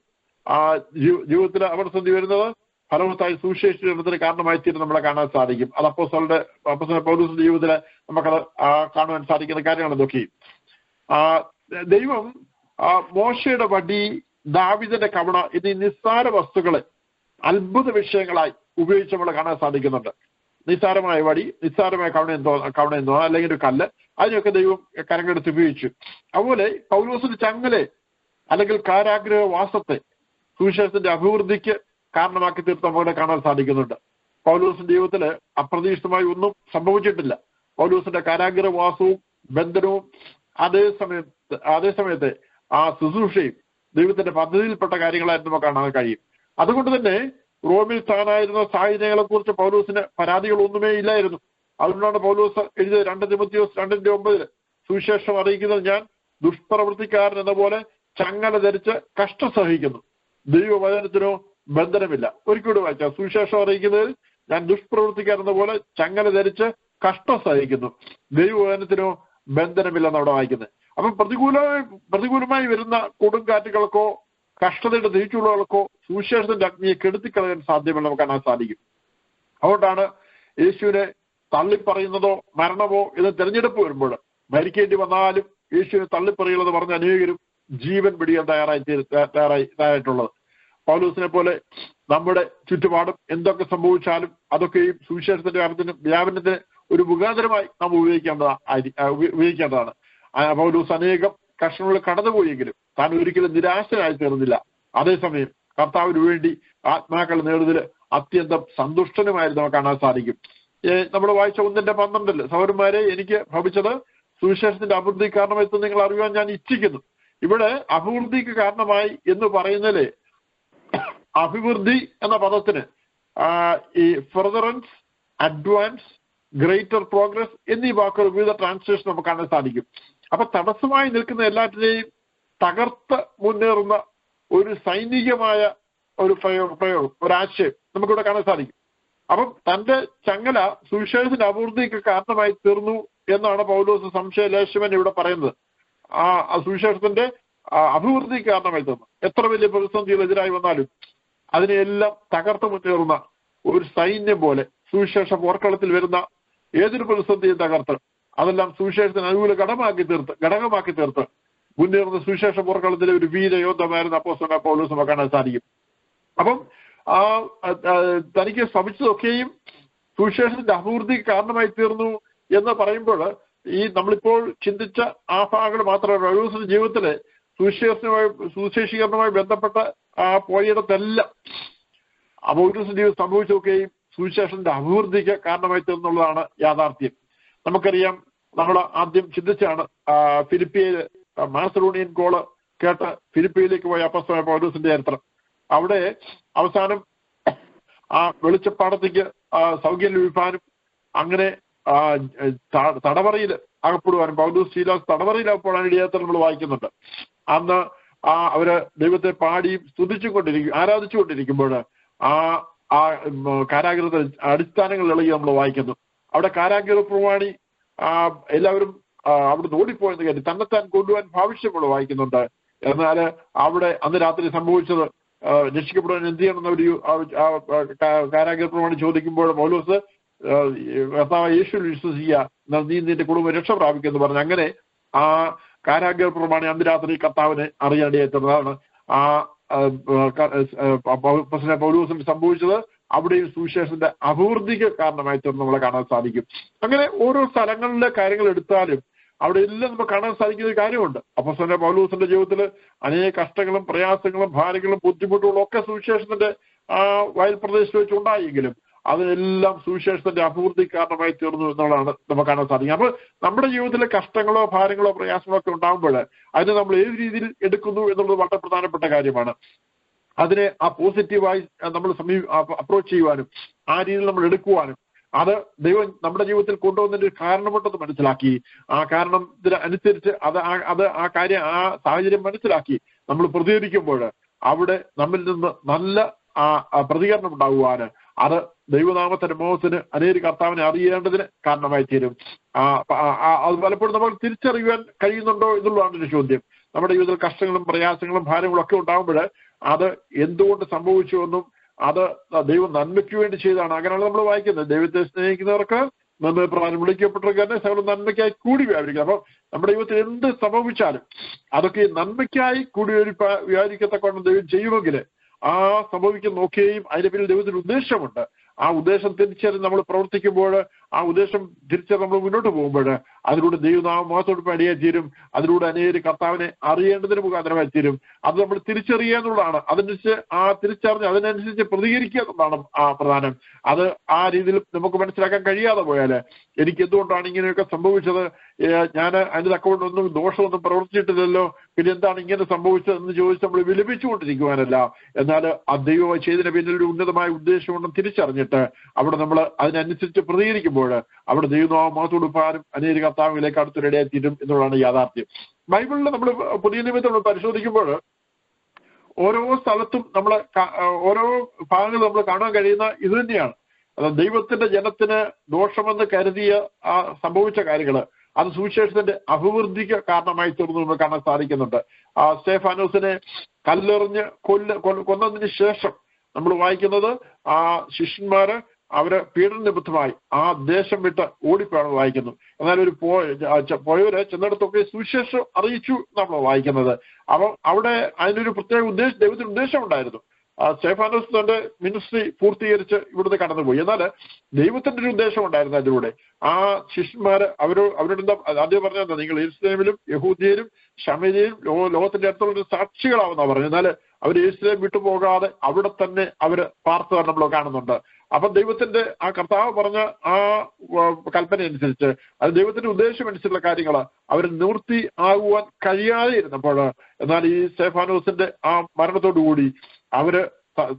ജീവിതത്തിൽ അപകടസന്ധി വരുന്നത് ഫലവത്തായ സുവിശേഷീകരണത്തിന് കാരണമായി തീരും നമ്മളെ കാണാൻ സാധിക്കും. അത് അപ്പോസ്തലന്റെ പൗലോസിന്റെ ജീവിതത്തിൽ നമുക്കത് കാണുവാൻ സാധിക്കുന്ന കാര്യങ്ങൾ എന്തൊക്കെയും. ദൈവം മോശയുടെ വടി, ദാവീദിന്റെ കവണ എന്നീ നിസ്സാര വസ്തുക്കളെ അത്ഭുത വിഷയങ്ങളായി ഉപയോഗിച്ച് നമ്മൾ കാണാൻ സാധിക്കുന്നുണ്ട്. നിസ്സാരമായ വടി, നിസ്സാരമായ കവണയെന്നോ അല്ലെങ്കിൽ ഒരു കല്ല്, അതിനൊക്കെ ദൈവം കരങ്ങളെടുത്ത് ഉപയോഗിച്ചു. അതുപോലെ പൗലോസിന്റെ ചങ്ങലെ അല്ലെങ്കിൽ കാരാഗ്രഹവാസത്തെ സുവിശേഷത്തിന്റെ അഭിവൃദ്ധിക്ക് കാരണമാക്കി തീർത്ത് നമ്മളെ കാണാൻ സാധിക്കുന്നുണ്ട്. പൗലോസിന്റെ ജീവിതത്തില് അപ്രതീക്ഷിതമായി ഒന്നും സംഭവിച്ചിട്ടില്ല. പൗലോസിന്റെ കാരാഗ്രഹവാസവും ബന്ധനവും അതേസമയത്തെ ആ ശുശ്രൂഷയും ദൈവത്തിന്റെ പദ്ധതിയിൽപ്പെട്ട കാര്യങ്ങളായിട്ട് നമുക്ക് കാണാൻ കഴിയും. അതുകൊണ്ട് തന്നെ റോമിൽ താനായിരുന്ന സാഹചര്യങ്ങളെ കുറിച്ച് പൗലോസിന് പരാതികളൊന്നുമേ ഇല്ലായിരുന്നു. അതുകൊണ്ടാണ് പൗലോസ് എഴുതിയത് 2 തിമോത്തിയോസ് 2:9 സുവിശേഷം അറിയിക്കുന്നത് ഞാൻ ദുഷ്പ്രവൃത്തിക്കാരൻ എന്ന പോലെ ചങ്ങല ധരിച്ച് കഷ്ടം സഹിക്കുന്നു, ദൈവവചനത്തിനോ ബന്ധനമില്ല. ഒരിക്കലും വായിക്കാം, സുവിശേഷം അറിയിക്കുന്നതിൽ ഞാൻ ദുഷ്പ്രവൃത്തിക്കാരൻ എന്ന പോലെ ചങ്ങല ധരിച്ച് കഷ്ടം സഹിക്കുന്നു, ദൈവവചനത്തിനോ ബന്ധനമില്ലെന്ന് അവിടെ വായിക്കുന്നത്. അപ്പം പ്രതികൂലമായി വരുന്ന കൊടുങ്കാറ്റുകൾക്കോ കഷ്ടതയുടെ തിരിച്ചുള്ളവർക്കോ സുവിശേഷത്തിന്റെ അഗ്നിയെ കെടുത്തിക്കളയാൻ സാധ്യമല്ല നമുക്ക് കാണാൻ സാധിക്കും. അതുകൊണ്ടാണ് യേശുവിനെ തള്ളിപ്പറയുന്നതോ മരണമോ ഇത് തെരഞ്ഞെടുപ്പ് വരുമ്പോൾ മരിക്കേണ്ടി വന്നാലും യേശുവിനെ തള്ളിപ്പറയുള്ളത് പറഞ്ഞ അനേകരും ജീവൻ പിടിയാൻ തയ്യാറായിട്ടുള്ളത്. പൗലോസിനെ പോലെ നമ്മുടെ ചുറ്റുപാടും എന്തൊക്കെ സംഭവിച്ചാലും അതൊക്കെയും സുവിശേഷത്തിന്റെ വ്യാപനത്തിന് ഒരു മുഖാന്തരമായി നാം ഉപയോഗിക്കേണ്ടതാണ്. പൗലോസ് അനേകം കഷ്ടങ്ങളിൽ കടന്നുപോയെങ്കിലും താൻ ഒരിക്കലും നിരാശനായി തീർന്നില്ല. അതേസമയം കർത്താവിന് വേണ്ടി ആത്മാക്കൾ നേടുന്നതിൽ അത്യന്തം സന്തുഷ്ടനുമായിരുന്നു നമുക്ക് കാണാൻ സാധിക്കും. നമ്മൾ വായിച്ച 1:12 സഹോദരന്മാരെ, എനിക്ക് ഭവിച്ചത് സുവിശേഷത്തിന്റെ അഭിവൃദ്ധി കാരണമായിട്ട് നിങ്ങൾ അറിയുവാൻ ഞാൻ ഇച്ഛിക്കുന്നു. ഇവിടെ അഭിവൃദ്ധിക്ക് കാരണമായി എന്ന് പറയുന്നതില് അഭിവൃദ്ധി എന്ന പദത്തിന് ഈ ഫെർദറൻസ്, അഡ്വാൻസ്, ഗ്രേറ്റർ പ്രോഗ്രസ് എന്നീ വാക്കുകൾ വിവിധ ട്രാൻസ്ലേഷൻ നമുക്ക് കാണാൻ സാധിക്കും. അപ്പൊ തടസ്സമായി നിൽക്കുന്ന എല്ലാറ്റിനെയും തകർത്ത് മുന്നേറുന്ന ഒരു സൈനികമായ ഒരു പ്രയോഗം, ഒരാശയം നമുക്കിവിടെ കാണാൻ സാധിക്കും. അപ്പം തന്റെ ചങ്ങല സുവിശേഷത്തിന്റെ അഭിവൃദ്ധിക്ക് കാരണമായി തീർന്നു എന്നാണ് പൗലോസ് സംശയലേശവൻ ഇവിടെ പറയുന്നത്. ആ സുവിശേഷത്തിന്റെ അഭിവൃദ്ധിക്ക് കാരണമായി തീർന്നു. എത്ര വലിയ പ്രതിസന്ധികൾ എതിരായി വന്നാലും അതിനെയെല്ലാം തകർത്ത് മുന്നേറുന്ന ഒരു സൈന്യം പോലെ സുവിശേഷ പോർക്കളത്തിൽ വരുന്ന ഏതൊരു പ്രതിസന്ധിയും തകർത്ത് അതെല്ലാം സുവിശേഷത്തിന് അനുകൂല ഘടകമാക്കി തീർത്ത് മുന്നേറുന്ന സുവിശേഷ പോർക്കളത്തിലെ ഒരു വീരയോദ്ധമായിരുന്ന അപ്പോസ്തലനായ പൗലോസ് നമുക്ക് കാണാൻ സാധിക്കും. അപ്പം തനിക്ക് ശ്രമിച്ചതൊക്കെയും സുവിശേഷത്തിന്റെ അഭിവൃദ്ധിക്ക് കാരണമായി തീർന്നു എന്ന് പറയുമ്പോൾ ഈ നമ്മളിപ്പോൾ ചിന്തിച്ച ആ ഭാഗങ്ങൾ മാത്രമല്ല, പൗലോസിന്റെ ജീവിതത്തിലെ സുവിശേഷീകരണവുമായി ബന്ധപ്പെട്ട പോയിടത്തെല്ലാം പൗലോസിന്റെ ജീവിതം സംഭവിച്ചതൊക്കെയും സുവിശേഷത്തിന്റെ അഭിവൃദ്ധിക്ക് കാരണമായി തീർന്നുള്ളതാണ് യാഥാർത്ഥ്യം. നമുക്കറിയാം, നമ്മൾ ആദ്യം ചിന്തിച്ചാണ് ഫിലിപ്പിയയിൽ മാസഡോണിയൻ കോള് കേട്ട് ഫിലിപ്പിയിലേക്ക് പോയ അപ്പോസ്തലനായ പൗലോസിന്റെ ചരിത്രം. അവിടെ അവസാനം ആ വെളിച്ചപ്പാടത്തേക്ക് സൗഖ്യം ലഭിക്കാനും അങ്ങനെ തടവറയിൽ അകപ്പെടുവാനും പൗലോസ് ശീലാസ് തടവറയിൽ അകപ്പെടാൻ ഇടയാത്ത നമ്മൾ വായിക്കുന്നുണ്ട്. അന്ന് അവര് ദൈവത്തെ പാടിയും ആരാധിച്ചുകൊണ്ടിരിക്കുമ്പോൾ ആ കാരാഗ്രഹത്തിൽ അടിസ്ഥാനങ്ങൾ ഇളകി നമ്മൾ വായിക്കുന്നു. അവിടെ കാരാഗ്രഹ പ്രമാണി എല്ലാവരും അവിടെ ഓടിപ്പോയെന്ന് കരുതി തന്നെത്താൻ കൊണ്ടുപോകാൻ ഭാവിച്ച് നമ്മൾ വായിക്കുന്നുണ്ട്. എന്നാൽ അവിടെ അന്ന് രാത്രി സംഭവിച്ചത് രക്ഷിക്കപ്പെടാൻ എന്ത് ചെയ്യണമെന്ന് ഒരു കാരാഗ്രഹ പ്രമാണി ചോദിക്കുമ്പോൾ പൗലോസ് കർത്താവ് യേശുവിൽ വിശ്വസിക്കുക, നീ നിന്റെ കുടുംബം രക്ഷ പ്രാപിക്കുമെന്ന് പറഞ്ഞു. അങ്ങനെ ആ കാരാഗ്രഹ പ്രമാണി അന്ന് രാത്രി കർത്താവിനെ അറിയാണ്ടിയെത്തുന്നതാണ് പൗലോസിന് സംഭവിച്ചത്. അവിടെയും സുവിശേഷത്തിന്റെ അഭിവൃദ്ധിക്ക് കാരണമായി തീർന്ന് നമ്മളെ കാണാൻ സാധിക്കും. അങ്ങനെ ഓരോ സ്ഥലങ്ങളിലെ കാര്യങ്ങൾ എടുത്താലും അവിടെ എല്ലാം നമുക്ക് കാണാൻ സാധിക്കുന്ന ഒരു കാര്യമുണ്ട്. അപ്പോസ്തലനായ പൗലോസിന്റെ ജീവിതത്തിൽ അനേക കഷ്ടങ്ങളും പ്രയാസങ്ങളും ഭാരങ്ങളും ബുദ്ധിമുട്ടുകളും ഒക്കെ സുവിശേഷത്തിന്റെ വയൽ പ്രദേശത്ത് വെച്ച് ഉണ്ടായെങ്കിലും അതിനെല്ലാം സുവിശേഷത്തിന്റെ അഭിവൃദ്ധി കാരണമായി തീർന്നു എന്നുള്ളതാണ് നമുക്ക് കാണാൻ സാധിക്കും. അപ്പോൾ നമ്മുടെ ജീവിതത്തിലെ കഷ്ടങ്ങളോ ഭാരങ്ങളോ പ്രയാസങ്ങളോ ഒക്കെ ഉണ്ടാകുമ്പോൾ അതിനെ നമ്മൾ ഏത് രീതിയിൽ എടുക്കുന്നു എന്നുള്ളത് വളരെ പ്രധാനപ്പെട്ട കാര്യമാണ്. അതിനെ പോസിറ്റീവായി നമ്മൾ അപ്രോച്ച് ചെയ്യുവാനും ആ രീതിയിൽ നമ്മൾ എടുക്കുവാനും അത് ദൈവം നമ്മുടെ ജീവിതത്തിൽ കൊണ്ടുവന്നതിന്റെ കാരണമുണ്ടെന്ന് മനസ്സിലാക്കി ആ കാരണത്തിന് അനുസരിച്ച് ആ കാര്യം ആ സാഹചര്യം മനസ്സിലാക്കി നമ്മൾ പ്രതികരിക്കുമ്പോൾ അവിടെ നമ്മിൽ നിന്ന് നല്ല പ്രതികരണം ഉണ്ടാകുവാന് അത് ദൈവനാമത്തിന്റെ മോഹത്തിന് അനേക കർത്താവിനെ അറിയേണ്ടതിന് കാരണമായി തീരും. അത് പലപ്പോഴും നമ്മൾ തിരിച്ചറിയുവാൻ കഴിയുന്നുണ്ടോ എന്നുള്ളതാണ് ഒരു ചോദ്യം. നമ്മുടെ ജീവിതത്തിൽ കഷ്ടങ്ങളും പ്രയാസങ്ങളും ഭാരങ്ങളും ഒക്കെ ഉണ്ടാകുമ്പോൾ അത് എന്തുകൊണ്ട് സംഭവിച്ചുവെന്നും അത് ദൈവം നന്മയ്ക്ക് വേണ്ടി ചെയ്തതാണ്. അങ്ങനെയാണ് നമ്മൾ വായിക്കുന്നത്. ദൈവത്തെ സ്നേഹിക്കുന്നവർക്ക് നന്മ പ്രകാരം വിളിക്കപ്പെട്ടവർക്ക് തന്നെ സകല നന്മയ്ക്കായി കൂടി വ്യാപരിക്കുന്നത്. അപ്പം നമ്മുടെ ജീവിതത്തിൽ എന്ത് സംഭവിച്ചാലും അതൊക്കെ നന്മയ്ക്കായി കൂടി വ്യാപരിക്കത്തക്കവണ്ണം ദൈവം ചെയ്യുമെങ്കിൽ ആ സംഭവിക്കുന്നൊക്കെയും അതിന്റെ പിന്നിൽ ദൈവത്തിന് ഉദ്ദേശമുണ്ട്. ആ ഉദ്ദേശം തിരിച്ചറിഞ്ഞ് നമ്മൾ പ്രവർത്തിക്കുമ്പോൾ ആ ഉദ്ദേശം തിരിച്ചറിഞ്ഞ് നമ്മൾ മുന്നോട്ട് പോകുമ്പോൾ അതിലൂടെ ദൈവനാമത്തോട് അടിയായി തീരും. അതിലൂടെ അനേകം കർത്താവിനെ അറിയേണ്ടതിന് മുഖാന്തരമായി തീരും. അത് നമ്മൾ തിരിച്ചറിയുക എന്നുള്ളതാണ്. അതിനനുസരിച്ച് തിരിച്ചറിഞ്ഞ് അതിനനുസരിച്ച് പ്രതികരിക്കുക എന്നുള്ളതാണ് പ്രധാനം. അത് ആ രീതിയിൽ നമുക്ക് മനസ്സിലാക്കാൻ കഴിയാതെ പോയാൽ എനിക്ക് എന്തുകൊണ്ടാണ് ഇങ്ങനെയൊക്കെ സംഭവിച്ചത്, ഞാൻ അതിന് തക്കവണ്ണൊന്നും ദോഷമൊന്നും പ്രവർത്തിച്ചിട്ടില്ലല്ലോ, പിന്നെ എന്താണ് ഇങ്ങനെ സംഭവിച്ചതെന്ന് ചോദിച്ച് നമ്മൾ വിലപിച്ചുകൊണ്ടിരിക്കുവാനല്ല, എന്നാൽ ആ ദൈവം ചെയ്തതിന് പിന്നിൽ ഒരു ഉന്നതമായ ഉദ്ദേശമുണ്ടെന്ന് തിരിച്ചറിഞ്ഞിട്ട് അവിടെ നമ്മൾ അതിനനുസരിച്ച് പ്രതികരിക്കുമ്പോൾ അവിടെ ദൈവനാമത്തോടുപ്പാനും അനേക കർത്താവിലേക്ക് അടുത്തിടയായി തീരും എന്നുള്ളതാണ് യാഥാർത്ഥ്യം. ബൈബിളിൽ നമ്മൾ പുതിയ നിയമത്തിൽ നമ്മൾ പരിശോധിക്കുമ്പോൾ ഓരോ സ്ഥലത്തും ഓരോ ഭാഗങ്ങൾ നമ്മൾ കാണാൻ കഴിയുന്ന ഇത് തന്നെയാണ്. അത് ദൈവത്തിന്റെ ജനത്തിന് ദോഷമെന്ന് കരുതിയ സംഭവിച്ച കാര്യങ്ങൾ അത് സുവിശേഷത്തിന്റെ അഭിവൃദ്ധിക്ക് കാരണമായി തീർന്നു നമ്മൾ കാണാൻ സാധിക്കുന്നുണ്ട്. സ്തേഫാനോസിനെ കല്ലെറിഞ്ഞ് കൊന്നതിന് ശേഷം നമ്മൾ വായിക്കുന്നത് ആ ശിഷ്യന്മാര് അവര് പീഡന നിമിത്തമായി ആ ദേശം വിട്ട് ഓടിപ്പോയാണ് വായിക്കുന്നു. എന്നാൽ ഒരു പോയവര് ചെന്നിടത്തൊക്കെ സുവിശേഷം അറിയിച്ചു നമ്മൾ വായിക്കുന്നത്. അപ്പം അവിടെ അതിനൊരു പ്രത്യേക ദൈവത്തിന് ഉദ്ദേശം ഉണ്ടായിരുന്നു. സ്റ്റെഫാനോസ് തന്റെ മിനിസ്ട്രി പൂർത്തീകരിച്ച് ഇവിടുന്ന് കടന്നുപോയി. എന്നാൽ ദൈവത്തിന്റെ ഒരു ഉദ്ദേശം ഉണ്ടായിരുന്നു അതിലൂടെ. ആ ശിഷ്യന്മാര് അവരോട് എന്താ ആദ്യം പറഞ്ഞത്, നിങ്ങൾ യെരൂശലേമിലും യഹൂദ്യയിലും ശമര്യയിലും ലോകത്തിന്റെ അടുത്തുള്ള സാക്ഷികളാവുന്ന പറഞ്ഞു. എന്നാൽ അവർ യെരൂശലേം വിട്ടുപോകാതെ അവിടെ തന്നെ അവര് പാർത്തവർ നമ്മൾ കാണുന്നുണ്ട്. അപ്പൊ ദൈവത്തിന്റെ ആ കർത്താവ് പറഞ്ഞ ആ കൽപ്പന അനുസരിച്ച്, അത് ദൈവത്തിന്റെ ഉദ്ദേശം അനുസരിച്ചുള്ള കാര്യങ്ങൾ അവർ നിവൃത്തി ആകുവാൻ കഴിയാതെ ഇരുന്നപ്പോൾ, എന്നാൽ ഈ സ്റ്റെഫാനോസിന്റെ ആ മരണത്തോടുകൂടി അവര്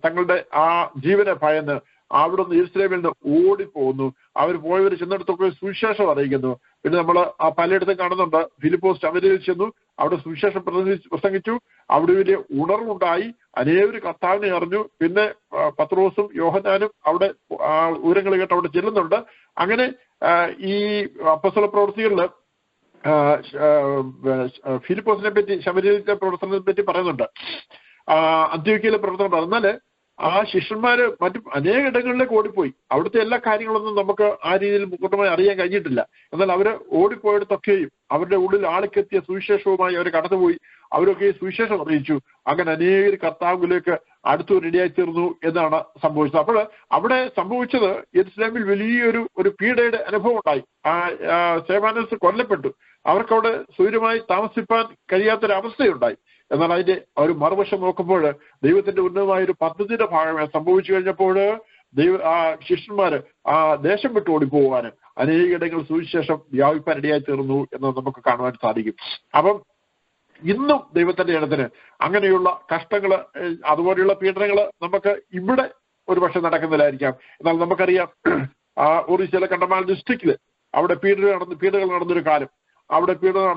തങ്ങളുടെ ആ ജീവനെ ഭയന്ന് അവിടുന്ന് യെരൂശലേമിൽ നിന്ന് ഓടിപ്പോകുന്നു. അവർ പോയവർ ചെന്നിടത്തൊക്കെ സുവിശേഷം അറിയിക്കുന്നു. പിന്നെ നമ്മൾ ആ പലയിടത്തും കാണുന്നുണ്ട്. ഫിലിപ്പോസ് ശമര്യയിൽ ചെന്നു, അവിടെ സുവിശേഷം പ്രസംഗിച്ചു. അവിടെ വലിയ ഉണർവുണ്ടായി, അനേകര് കർത്താവിനെ അറിഞ്ഞു. പിന്നെ പത്രോസും യോഹന്നാനും അവിടെ ഊരങ്ങൾ കേട്ട് അവിടെ ചെല്ലുന്നുണ്ട്. അങ്ങനെ ഈ അപ്പോസ്തല പ്രവൃത്തികളിൽ ഫിലിപ്പോസിനെ പറ്റി, ശമര്യയിലെ പ്രവർത്തനത്തെ പറ്റി പറയുന്നുണ്ട്, അന്ത്യോക്യയിലെ പ്രവർത്തനം. എന്നാല് ആ ശിഷ്യന്മാര് മറ്റു അനേക ഇടങ്ങളിലേക്ക് ഓടിപ്പോയി. അവിടുത്തെ എല്ലാ കാര്യങ്ങളൊന്നും നമുക്ക് ആ രീതിയിൽ പൂർണ്ണമായി അറിയാൻ കഴിഞ്ഞിട്ടില്ല. എന്നാൽ അവര് ഓടിപ്പോയിടത്തൊക്കെയും അവരുടെ ഉള്ളിൽ ആളിക്കെത്തിയ സുവിശേഷവുമായി അവർ കടന്നുപോയി. അവരൊക്കെ സുവിശേഷം അറിയിച്ചു. അങ്ങനെ അനേക കർത്താവിലേക്ക് അടുത്തു റെഡിയായി തീർന്നു എന്നാണ് സംഭവിച്ചത്. അപ്പോൾ അവിടെ സംഭവിച്ചത് യെരൂശലേമിൽ വലിയൊരു പീഡയുടെ അനുഭവം ഉണ്ടായി. സ്റ്റെഫാനോസ് കൊല്ലപ്പെട്ടു. അവർക്കവിടെ സ്വൈര്യമായി താമസിപ്പാൻ കഴിയാത്തൊരവസ്ഥയുണ്ടായി. എന്നാൽ അതിന്റെ ഒരു മറുവശം നോക്കുമ്പോൾ ദൈവത്തിന്റെ ഉന്നതമായ ഒരു പദ്ധതിയുടെ ഭാഗമായി സംഭവിച്ചു കഴിഞ്ഞപ്പോൾ ശിഷ്യന്മാര് ആ ദേശം വിട്ട് ഓടിപ്പോകാനും അനേകയിടങ്ങൾ സുവിശേഷം വ്യാപിപ്പാൻ ഇടയായി തീർന്നു എന്ന് നമുക്ക് കാണുവാൻ സാധിക്കും. അപ്പം ഇന്നും ദൈവത്തിന്റെ ജനത്തിന് അങ്ങനെയുള്ള കഷ്ടങ്ങള്, അതുപോലെയുള്ള പീഡനങ്ങള് നമുക്ക് ഇവിടെ ഒരു പക്ഷെ നടക്കുന്നില്ലായിരിക്കാം. എന്നാൽ നമുക്കറിയാം, ഒറീസയിലെ കണ്ടമാൽ ഡിസ്ട്രിക്റ്റില് അവിടെ പീഡകൾ നടന്നൊരു കാലം. അവിടെ പീഡനം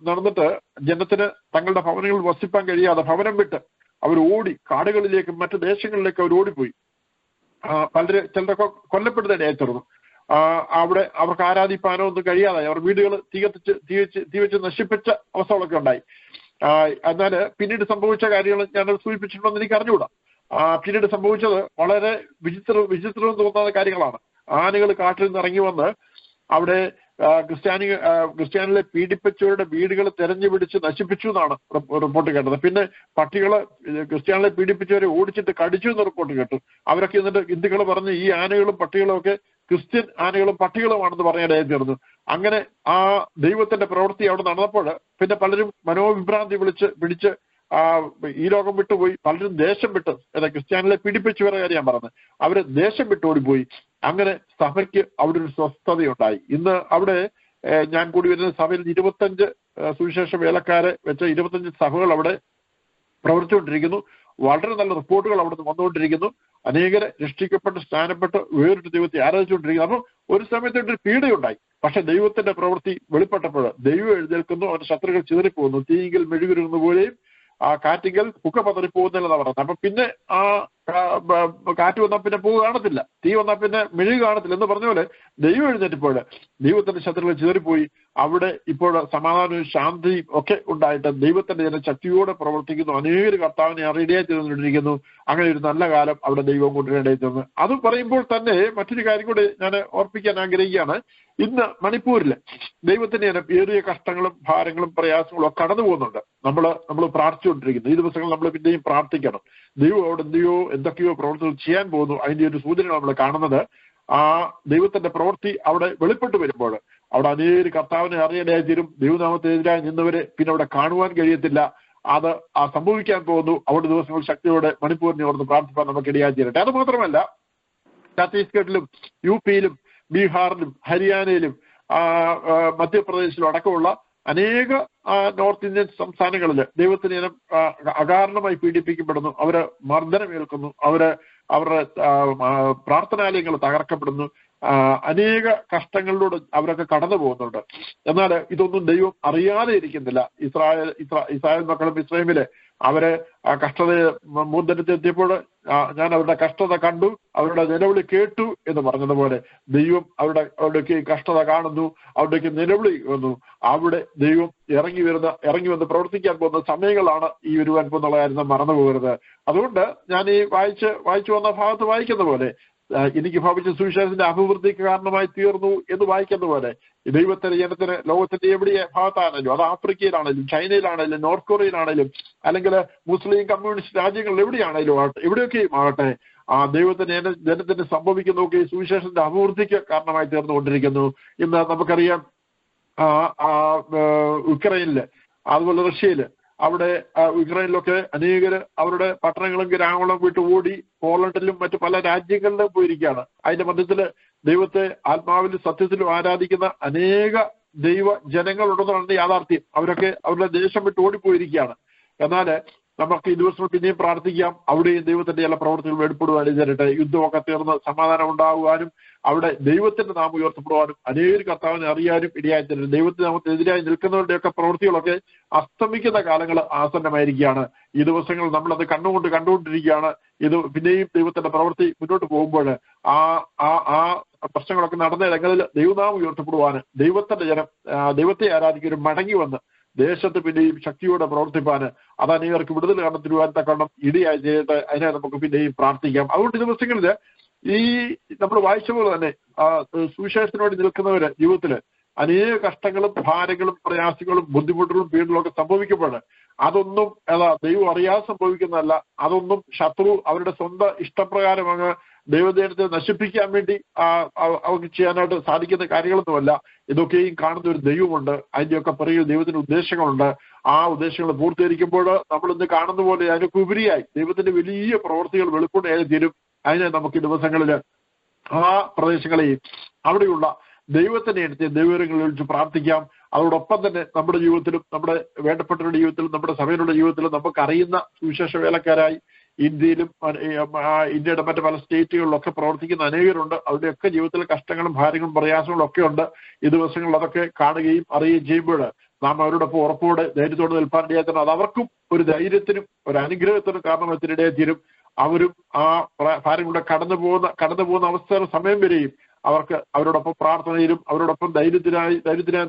നടന്നിട്ട് ജനത്തിന് തങ്ങളുടെ ഭവനങ്ങളിൽ വസിപ്പാൻ കഴിയാതെ ഭവനം വിട്ട് അവർ ഓടി കാടുകളിലേക്കും മറ്റു ദേശങ്ങളിലേക്കും അവർ ഓടിപ്പോയി. ചിലരൊക്കെ കൊല്ലപ്പെടുന്ന ഇടയായി തീർന്നു. അവിടെ അവർക്ക് ആരാധിപ്പാനോ ഒന്നും കഴിയാതായി. അവർ വീടുകൾ തീ വെച്ച് നശിപ്പിച്ച അവസ്ഥകളൊക്കെ ഉണ്ടായി. എന്നാൽ പിന്നീട് സംഭവിച്ച കാര്യങ്ങൾ ഞാൻ സൂചിപ്പിച്ചിട്ടുണ്ടെന്ന് എനിക്ക് അറിഞ്ഞുകൂടാ. പിന്നീട് സംഭവിച്ചത് വളരെ വിചിത്രം തോന്നാത്ത കാര്യങ്ങളാണ്. ആനകൾ കാട്ടിൽ നിന്ന് ഇറങ്ങി വന്ന് അവിടെ ക്രിസ്ത്യാനികളെ പീഡിപ്പിച്ചവരുടെ വീടുകൾ തെരഞ്ഞു പിടിച്ച് നശിപ്പിച്ചു എന്നാണ് റിപ്പോർട്ട് കേട്ടത്. പിന്നെ പട്ടികളെ ക്രിസ്ത്യാനികളെ പീഡിപ്പിച്ചവരെ ഓടിച്ചിട്ട് കടിച്ചു എന്ന് റിപ്പോർട്ട് കേട്ടു. അവരൊക്കെ എന്നിട്ട് ഹിന്ദുക്കൾ പറഞ്ഞ് ഈ ആനകളും പട്ടികളും ഒക്കെ ക്രിസ്ത്യൻ ആനകളും പട്ടികളുമാണെന്ന് പറയാനിടയായി തീർന്നു. അങ്ങനെ ആ ദൈവത്തിന്റെ പ്രവൃത്തി അവിടെ നടന്നപ്പോൾ പിന്നെ പലരും മനോവിഭ്രാന്തി പിടിച്ച് ഈ ലോകം വിട്ടുപോയി. പലരും ദേശം വിട്ട്, ക്രിസ്ത്യാനികളെ പീഡിപ്പിച്ചവരെ കാര്യം ഞാൻ പറഞ്ഞത്, അവര് ദേശം വിട്ട് ഓടിപ്പോയി. അങ്ങനെ സഭയ്ക്ക് അവിടെ ഒരു സ്വസ്ഥതയുണ്ടായി. ഇന്ന് അവിടെ ഞാൻ കൂടി വരുന്ന സഭയിൽ 25 സുവിശേഷ വേലക്കാരെ വെച്ച 25 സഭകൾ അവിടെ പ്രവർത്തിച്ചുകൊണ്ടിരിക്കുന്നു. വളരെ നല്ല റിപ്പോർട്ടുകൾ അവിടെ വന്നുകൊണ്ടിരിക്കുന്നു. അനേകരെ രക്ഷിക്കപ്പെട്ട് സ്ഥാനപ്പെട്ട് വേറൊരു ദൈവത്തെ ആരാധിച്ചുകൊണ്ടിരിക്കുന്നു. അപ്പം ഒരു സമയത്ത് ഒരു പീഡയുണ്ടായി. പക്ഷെ ദൈവത്തിന്റെ പ്രവൃത്തി വെളിപ്പെട്ടപ്പോൾ ദൈവം എഴുന്നേൽക്കുന്നു, അവരുടെ ശത്രുക്കൾ ചിതറിപ്പോകുന്നു. തീയിൽ മെഴുകുരുന്ന പോലെയും കാറ്റിങ്കൽ കുക്ക പതറിപ്പോകുന്നില്ലെന്നാ പറയുന്നത്. അപ്പൊ പിന്നെ കാറ്റ് വന്നാൽ പിന്നെ പൂ കാണത്തില്ല, തീ വന്നാൽ പിന്നെ മെഴുകു കാണത്തില്ല എന്ന് പറഞ്ഞ പോലെ ദൈവം എഴുന്നേറ്റപ്പോൾ ദൈവത്തിന്റെ ശത്രുക്കൾ ചിതറിപ്പോയി. അവിടെ ഇപ്പോൾ സമാധാനവും ശാന്തിയും ഒക്കെ ഉണ്ടായിട്ട് ദൈവത്തിന്റെ ജന ശക്തിയോടെ പ്രവർത്തിക്കുന്നു. അനേക കർത്താവിനെ അറിയാൻ തീർന്നിട്ടിരിക്കുന്നു. അങ്ങനെ ഒരു നല്ല കാലം അവിടെ ദൈവം കൊണ്ടുവരേണ്ടി തീർന്നു. അത് പറയുമ്പോൾ തന്നെ മറ്റൊരു കാര്യം കൂടി ഞാൻ ഓർപ്പിക്കാൻ ആഗ്രഹിക്കുകയാണ്. ഇന്ന് മണിപ്പൂരില് ദൈവത്തിന്റെ ഏറിയ കഷ്ടങ്ങളും ഭാരങ്ങളും പ്രയാസങ്ങളും ഒക്കെ കടന്നു പോകുന്നുണ്ട്. നമ്മൾ പ്രാർത്ഥിച്ചുകൊണ്ടിരിക്കുന്നു. ഈ ദിവസങ്ങൾ നമ്മൾ പിന്നെയും പ്രാർത്ഥിക്കണം. ദൈവം അവിടെ എന്തൊക്കെയോ പ്രവർത്തനങ്ങൾ ചെയ്യാൻ പോകുന്നു. അതിന്റെ ഒരു സൂചന നമ്മൾ കാണുന്നത് ആ ദൈവത്തിന്റെ പ്രവൃത്തി അവിടെ വെളിപ്പെട്ട് വരുമ്പോൾ അവിടെ അനേക കർത്താവിനെ അറിയാനായി തീരും. ദൈവനാമത്തിനെതിരായി നിന്നവരെ പിന്നെ അവിടെ കാണുവാൻ കഴിയത്തില്ല. അത് സംഭവിക്കാൻ പോകുന്നു. അവിടെ ദിവസങ്ങൾ ശക്തിയോടെ മണിപ്പൂരിനെ ഓർന്ന് പ്രാർത്ഥിപ്പാൻ നമുക്ക് ഇടയായി തീരട്ടെ. അത് മാത്രമല്ല, ഛത്തീസ്ഗഡിലും യുപിയിലും ബീഹാറിലും ഹരിയാനയിലും മധ്യപ്രദേശിലും അടക്കമുള്ള അനേക നോർത്ത് ഇന്ത്യൻ സംസ്ഥാനങ്ങളിൽ ദൈവത്തിന് ജനം അകാരണമായി പീഡിപ്പിക്കപ്പെടുന്നു. അവര് മർദ്ദനമേൽക്കുന്നു. അവരുടെ പ്രാർത്ഥനാലയങ്ങൾ തകർക്കപ്പെടുന്നു. അനേക കഷ്ടങ്ങളിലൂടെ അവരൊക്കെ കടന്നു പോകുന്നുണ്ട്. എന്നാൽ ഇതൊന്നും ദൈവം അറിയാതെ ഇരിക്കുന്നില്ല. ഇസ്രായേൽ മക്കളും ഇസ്രായേലിലെ അവരെ കഷ്ടത മൂർധനത്തെത്തിയപ്പോൾ ഞാൻ അവരുടെ കഷ്ടത കണ്ടു, അവരുടെ നിലവിളി കേട്ടു എന്ന് പറഞ്ഞതുപോലെ ദൈവം അവിടേക്ക് കഷ്ടത കാണുന്നു, അവിടേക്ക് നിലവിളി വന്നു. അവിടെ ദൈവം ഇറങ്ങി വന്ന് പ്രവർത്തിക്കാൻ പോകുന്ന സമയങ്ങളാണ് ഈ വരുവാൻ പോകുന്നുള്ള കാര്യം മറന്നു പോകരുത്. അതുകൊണ്ട് ഞാൻ ഈ വായിച്ചു വന്ന ഭാഗത്ത് വായിക്കുന്ന പോലെ എനിക്ക് ഭവിച്ച സുവിശേഷത്തിന്റെ അഭിവൃദ്ധിക്ക് കാരണമായി തീർന്നു എന്ന് വായിക്കുന്ന പോലെ ദൈവത്തിന്റെ ജനത്തിന് ലോകത്തിന്റെ എവിടെ ഭാഗത്താണെങ്കിലും, അത് ആഫ്രിക്കയിലാണെങ്കിലും, ചൈനയിലാണെങ്കിലും, നോർത്ത് കൊറിയയിലാണെങ്കിലും, അല്ലെങ്കിൽ മുസ്ലിം കമ്മ്യൂണിസ്റ്റ് രാജ്യങ്ങളിൽ എവിടെയാണെങ്കിലും ആകട്ടെ, എവിടെയൊക്കെയും ആകട്ടെ, ആ ദൈവത്തിന്റെ ജനത്തിന് സംഭവിക്കുന്നതൊക്കെ സുവിശേഷത്തിന്റെ അഭിവൃദ്ധിക്ക് കാരണമായി തീർന്നുകൊണ്ടിരിക്കുന്നു. ഇന്ന് നമുക്കറിയാം ഉക്രൈനില്, അതുപോലെ റഷ്യയില്, അവിടെ യുക്രൈനിലൊക്കെ അനേകര് അവരുടെ പട്ടണങ്ങളും ഗ്രാമങ്ങളും വിട്ട് ഓടി പോളണ്ടിലും മറ്റു പല രാജ്യങ്ങളിലും പോയിരിക്കുകയാണ്. അതിന്റെ മധ്യത്തില് ദൈവത്തെ ആത്മാവിലും സത്യത്തിലും ആരാധിക്കുന്ന അനേക ദൈവ ജനങ്ങളുണ്ടെന്നാണ് യാഥാർത്ഥ്യം. അവരൊക്കെ അവരുടെ ദേശം വിട്ട് ഓടിപ്പോയിരിക്കുകയാണ്. എന്നാൽ നമുക്ക് ഈ ദിവസം പിന്നെയും പ്രാർത്ഥിക്കാം, അവിടെയും ദൈവത്തിന്റെ ചില പ്രവർത്തികൾ വെളിപ്പെടുവാനും തരട്ടെ. യുദ്ധമൊക്കെ തീർന്ന് സമാധാനം ഉണ്ടാകുവാനും അവിടെ ദൈവത്തിന്റെ നാമം ഉയർത്തപ്പെടുവാനും അനേകം കർത്താവിനെ അറിയാനും ഇടയായി തരും. ദൈവത്തിന് നമുക്കെതിരായി നിൽക്കുന്നവരുടെയൊക്കെ പ്രവൃത്തികളൊക്കെ അസ്തമിക്കുന്ന കാലങ്ങൾ ആസന്നമായിരിക്കുകയാണ്. ഈ ദിവസങ്ങൾ നമ്മളത് കണ്ടുകൊണ്ടിരിക്കുകയാണ്. ഇത് പിന്നെയും ദൈവത്തിന്റെ പ്രവൃത്തി മുന്നോട്ട് പോകുമ്പോൾ ആ പ്രശ്നങ്ങളൊക്കെ നടന്ന ഇടങ്ങളിൽ ദൈവനാമം ഉയർത്തപ്പെടുവാന് ദൈവത്തിന്റെ ജനം ദൈവത്തെ ആരാധിക്കൊരു മടങ്ങി വന്ന് ദേശത്ത് പിന്നെയും ശക്തിയോടെ പ്രവർത്തിപ്പാന് അത് അനേകർക്ക് വിടുതൽ കണ്ടെത്തുവാൻ തക്കണം ഇടയായി ചെയ്തിട്ട് അതിനെ നമുക്ക് പിന്നെയും പ്രാർത്ഥിക്കാം. അതുകൊണ്ട് ഈ ദിവസങ്ങളില് ഈ നമ്മൾ വായിച്ച പോലെ തന്നെ സുവിശേഷത്തിന് വേണ്ടി നിൽക്കുന്നവര് ജീവിതത്തില് അനേക കഷ്ടങ്ങളും ഭാരങ്ങളും പ്രയാസങ്ങളും ബുദ്ധിമുട്ടുകളും പീഡനങ്ങളും ഒക്കെ സംഭവിക്കുമ്പോൾ അതൊന്നും ദൈവം അറിയാതെ സംഭവിക്കുന്നതല്ല. അതൊന്നും ശത്രു അവരുടെ സ്വന്തം ഇഷ്ടപ്രകാരം അങ്ങ് ദൈവദേഹത്തെ നശിപ്പിക്കാൻ വേണ്ടി അവർക്ക് ചെയ്യാനായിട്ട് സാധിക്കുന്ന കാര്യങ്ങളൊന്നുമല്ല. ഇതൊക്കെയും കാണുന്ന ഒരു ദൈവമുണ്ട്. അതിന്റെയൊക്കെ പിറകിൽ ദൈവത്തിന്റെ ഉദ്ദേശങ്ങളുണ്ട്. ആ ഉദ്ദേശങ്ങൾ പൂർത്തീകരിക്കുമ്പോൾ നമ്മൾ ഇന്ന് കാണുന്ന പോലെ അതിനൊക്കെ ഉപരിയായി ദൈവത്തിന്റെ വലിയ പ്രവൃത്തികൾ വെളിപ്പെടുത്തി തീരും. അതിനെ നമുക്ക് ഈ ദിവസങ്ങളിൽ ആ പ്രദേശങ്ങളെയും അവിടെയുള്ള ദൈവത്തിന്റെ അടുത്ത് ദൈവങ്ങളിൽ വിളിച്ച് പ്രാർത്ഥിക്കാം. അതോടൊപ്പം തന്നെ നമ്മുടെ ജീവിതത്തിലും നമ്മുടെ വേണ്ടപ്പെട്ടവരുടെ ജീവിതത്തിലും നമ്മുടെ സഭയുടെ ജീവിതത്തിലും നമുക്കറിയുന്ന സുവിശേഷ വേലക്കാരായി ഇന്ത്യയിലും ഇന്ത്യയുടെ മറ്റു പല സ്റ്റേറ്റുകളിലൊക്കെ പ്രവർത്തിക്കുന്ന അനേകരുണ്ട്. അവരുടെയൊക്കെ ജീവിതത്തിൽ കഷ്ടങ്ങളും ഭാരങ്ങളും പ്രയാസങ്ങളും ഒക്കെ ഉണ്ട്. ഈ ദിവസങ്ങളിൽ അതൊക്കെ കാണുകയും അറിയുകയും ചെയ്യുമ്പോൾ നാം അവരോടൊപ്പം ഉറപ്പോടെ ധൈര്യത്തോടെ നിൽപ്പാൻ ഇടയാക്കണം. അത് അവർക്കും ഒരു ധൈര്യത്തിനും ഒരു അനുഗ്രഹത്തിനും കാരണത്തിനിടയിൽ തീരും. അവരും ആ ഭാരങ്ങളുടെ കടന്നു പോകുന്ന അവസ്ഥ സമയം വരെയും അവർക്ക് അവരോടൊപ്പം പ്രാർത്ഥനയിലും അവരോടൊപ്പം ധൈര്യത്തിനായി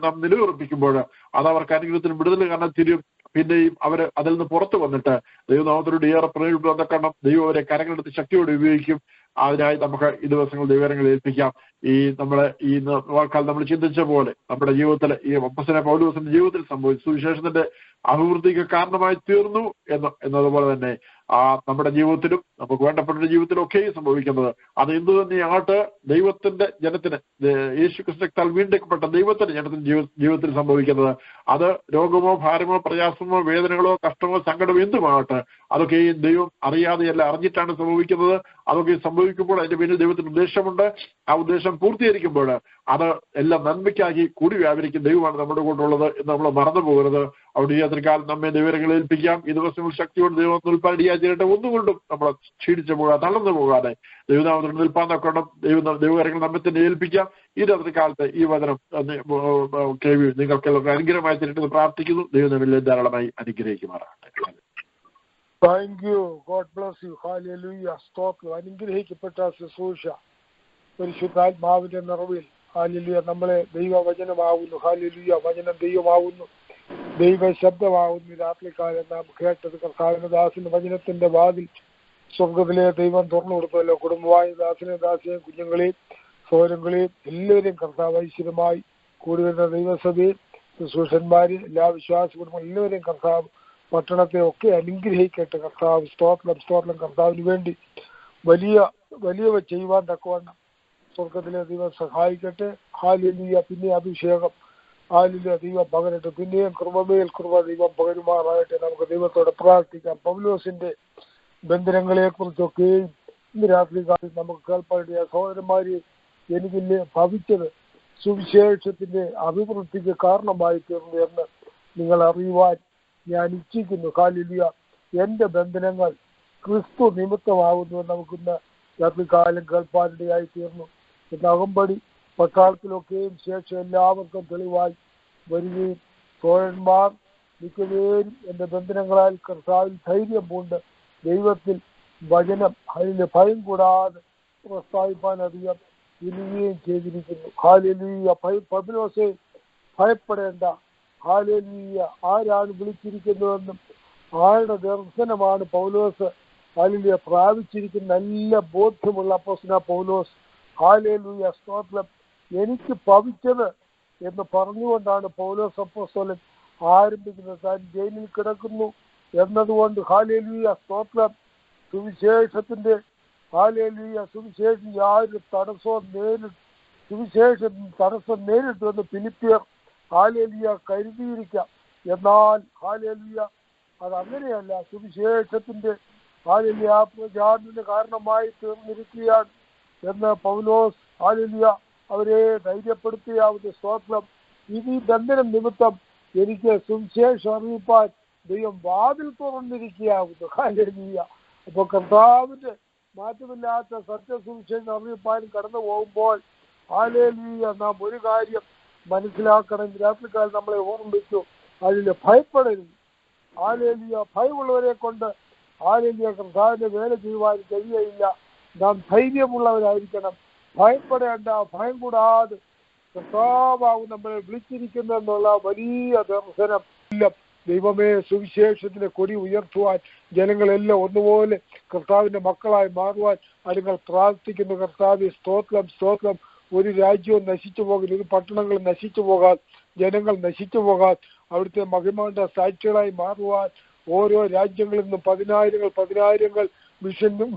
നാം നിലയുറപ്പിക്കുമ്പോൾ അത് അവർക്ക് അനുഗ്രഹത്തിന് വിടുതൽ കാരണം തീരും. പിന്നെയും അവർ അതിൽ നിന്ന് പുറത്തു വന്നിട്ട് ദൈവനാമത്തിലൂടെ ഏറെ പ്രയോജനം ദൈവം അവരെ കരങ്ങളെടുത്ത് ശക്തിയോടെ ഉപയോഗിക്കും. അതിനായി നമുക്ക് ഈ ദിവസങ്ങൾ ദൈവങ്ങൾ ഏൽപ്പിക്കാം. ഈ നമ്മളെ ഈ വാക്കാൽ നമ്മൾ ചിന്തിച്ച പോലെ നമ്മുടെ ജീവിതത്തിൽ ഈ അപ്പോസ്തലനായ പൗലോസിന്റെ ജീവിതത്തിൽ സംഭവിച്ചു സുവിശേഷത്തിന്റെ അഭിവൃദ്ധിക്ക് കാരണമായി തീർന്നു എന്നതുപോലെ തന്നെ നമ്മുടെ ജീവിതത്തിലും നമുക്ക് വേണ്ടപ്പെട്ട ജീവിതത്തിലും ഒക്കെ സംഭവിക്കുന്നത് അത് എന്തു തന്നെയാകട്ടെ ദൈവത്തിന്റെ ജനത്തിന് യേശുക്രിസ്തുവിനാൽ വീണ്ടെടുക്കപ്പെട്ട ദൈവത്തിന്റെ ജനത്തിന് ജീവിതത്തിൽ സംഭവിക്കുന്നത് അത് രോഗമോ ഭാരമോ പ്രയാസമോ വേദനകളോ കഷ്ടമോ സങ്കടമോ എന്തുമാകട്ടെ അതൊക്കെ ഈ ദൈവം അറിയാതെയല്ല അറിഞ്ഞിട്ടാണ് സംഭവിക്കുന്നത്. അതൊക്കെ സംഭവിക്കുമ്പോൾ അതിന്റെ പിന്നിൽ ദൈവത്തിന് ഉദ്ദേശമുണ്ട്. ആ ഉദ്ദേശം പൂർത്തീകരിക്കുമ്പോൾ അത് എല്ലാം നന്മയ്ക്കാക്കി കൂടി വ്യാപരിക്കും ദൈവമാണ് നമ്മുടെ കൊണ്ടുള്ളത് എന്ന് നമ്മൾ മറന്നു പോകരുത്. അവിടെ ഈ അത്രക്കാലം നമ്മെ ദൈവങ്ങളെ ഏൽപ്പിക്കാം. ഈ ദിവസങ്ങൾ ശക്തിയോട് ദൈവം നിൽപ്പാൻ ചെയ്തിട്ട് ഒന്നുകൊണ്ടും നമ്മൾ ക്ഷീണിച്ചു പോകാതെ തളർന്നു പോകാതെ ദൈവനാമത്തിൽ നിൽപ്പാൻ നോക്കണം. ദൈവകാര്യങ്ങൾ നമ്മെ തന്നെ ഏൽപ്പിക്കാം. ഈ രാത്രികാലത്ത് ഈ വചനം കേൾവി നിങ്ങൾക്കെല്ലാം അനുഗ്രഹമായി തരുന്നത് പ്രാർത്ഥിക്കുന്നു. ദൈവം നമ്മിൽ ധാരാളമായി അനുഗ്രഹിക്കുമാറാകട്ടെ. Thank you. God bless you. Hallelujah. സ്തോത്രം. അനുഗ്രഹിക്കപ്പെട്ട ശുശ്രൂഷ പരിശുദ്ധാത്മാവിന്റെ നിറവിൽ ഹല്ലേലൂയ നമ്മളെ ദൈവവചനമാവുന്നു. ഹല്ലേലൂയ. വചനം ദൈവമാവുന്നു, ദൈവ ശബ്ദമാവുന്നു. രാത്രികാലം നാം കേട്ടത് കർത്താവിന്റെ ദാസിന്റെ വചനത്തിന്റെ വാതിൽ സ്വർഗത്തിലെ ദൈവം തുറന്നു കൊടുത്തല്ലോ. കുടുംബമായ ദാസിനെ ദാസിയെയും കുഞ്ഞുങ്ങളെയും സൗരങ്ങളെയും എല്ലാവരെയും കർത്താവ് ഐശ്വര്യമായി കൂടി വരുന്ന ദൈവസഭയെ ശുശ്രൂഷന്മാരെ എല്ലാ വിശ്വാസ കുടുംബം എല്ലാവരെയും കർത്താവ് പട്ടണത്തെ ഒക്കെ അനുഗ്രഹിക്കട്ടെ. കർത്താവ് സ്തോത്രം. കർത്താവിന് വേണ്ടി വലിയവ ചെയ്യുവാൻ തക്കവണ്ണം സ്വർഗത്തിലെ ദൈവം സഹായിക്കട്ടെ. ഹല്ലേലൂയ. പിന്നെ അഭിഷേകം ഹല്ലേലൂയ ദൈവം പകരട്ടെ. പിന്നെയും കൃപമേൽ കൃപ ദൈവം പകരുമാറാകട്ടെ. നമുക്ക് ദൈവത്തോടെ പ്രാർത്ഥിക്കാം. പൗലോസിന്റെ ബന്ധനങ്ങളെ കുറിച്ചൊക്കെയും ഇന്ന് രാത്രികാലം നമുക്ക് കേൾപ്പാടിയ സഹോദരന്മാരെ എനിക്കില്ലേ ഭവിച്ചത് സുവിശേഷത്തിന്റെ അഭിവൃദ്ധിക്ക് കാരണമായി തീർന്നു എന്ന് നിങ്ങൾ അറിയുവാൻ ഞാൻ ഇച്ഛിക്കുന്നു. ഹല്ലേലൂയ. എന്റെ ബന്ധനങ്ങൾ ക്രിസ്തു നിമിത്തമാകുന്നു നമുക്കിന്ന് രാത്രികാലം കേൾപ്പാനിടയായി തീർന്നു. ഇന്ന് അകമ്പടി പട്ടാളത്തിലൊക്കെയും ശേഷം എല്ലാവർക്കും തെളിവായി വരികയും സോഴന്മാർ മിക്കവേരും എന്റെ ബന്ധനങ്ങളാൽ കർത്താവിൽ ധൈര്യം പൂണ്ട് ദൈവത്തിൽ വചനം അതിന്റെ ഭയം കൂടാതെ പ്രസ്താവിപ്പാൻ അധികം ഇനിയും ചെയ്തിരിക്കുന്നു. ഹല്ലേലൂയ. പൗലോസേ ഭയപ്പെടേണ്ട. ഹല്ലേലൂയ. ആരാണ് വിളിച്ചിരിക്കുന്നതെന്നും ആരുടെ ദർശനമാണ് പൗലോസ് ഹാലേലൂയ പ്രാപിച്ചിരിക്കുന്ന നല്ല ബോധ്യമുള്ള അപ്പോസ്തലനായ പൗലോസ് ഹാലേലൂയ സ്തോത്രം എനിക്ക് ഭവിച്ചത് എന്ന് പറഞ്ഞുകൊണ്ടാണ് പൗലോസ് അപ്പോസ്തലൻ ആരംഭിക്കുന്നത്. താൻ ജയിലിൽ കിടക്കുന്നു എന്നതുകൊണ്ട് ഹാലേലൂയ സ്തോത്രം സുവിശേഷത്തിന്റെ ഹാലേലൂയ സുവിശേഷം യാതൊരു സുവിശേഷം തടസ്സം നേരിട്ടുവെന്ന് ഫിലിപ്പിയർ ഹാലേലൂയ കരുതിയിരിക്കാം. എന്നാൽ ഹാലേലൂയ അതങ്ങനെയല്ല. സുവിശേഷത്തിന്റെ ഹാലേലൂയ പ്രചാരണത്തിന് കാരണമായി തീർന്നിരിക്കുകയാണ് എന്ന് പൗലോസ് ഹാലേലൂയ അവരെ ധൈര്യപ്പെടുത്തിയാവുന്ന സ്തോത്രം. ഇത് ഈ ബന്ധനം നിമിത്തം എനിക്ക് സുവിശേഷം അറിയിപ്പാൻ ദൈവം വാതിൽ തുറന്നിരിക്കുകയാവുന്നു. ഹാലേലൂയ. അപ്പൊ കർത്താവിന്റെ മാറ്റമില്ലാത്ത സത്യസുവിശേഷം അറിയിപ്പാനും കടന്നു പോകുമ്പോൾ ഹാലേലൂയ നാം ഒരു കാര്യം മനസ്സിലാക്കണം. രാത്രിക്കാലം നമ്മളെ ഓർമ്മിച്ചു, അതിൽ ഭയപ്പെടരുത്. ഹാലേലൂയ ഭയമുള്ളവരെ കൊണ്ട് ഹാലേലൂയ കർത്താവിന്റെ വേല ചെയ്യുവാൻ കഴിയുകയില്ല. നാം ധൈര്യമുള്ളവരായിരിക്കണം. ഭയപ്പെടേണ്ട. ഭയം കൂടാതെ കർത്താവാകും നമ്മളെ വിളിച്ചിരിക്കുന്നെന്നുള്ള വലിയ ദർശനം ഇല്ല. ദൈവമേ സുവിശേഷത്തിന്റെ കൊടി ഉയർത്തുവാൻ ജനങ്ങളെല്ലാം ഒന്നുപോലെ കർത്താവിന്റെ മക്കളായി മാറുവാൻ നിങ്ങൾ പ്രാർത്ഥിക്കുന്നു. കർത്താവ് സ്തോത്രം സ്തോത്രം. ഒരു രാജ്യവും നശിച്ചു പോകരുത്, ഒരു പട്ടണങ്ങൾ നശിച്ചു പോകാൻ, ജനങ്ങൾ നശിച്ചു പോകാൻ, അവിടുത്തെ മഹിമയുടെ സാക്ഷികളായി മാറുവാൻ ഓരോ രാജ്യങ്ങളിൽ നിന്നും പതിനായിരങ്ങൾ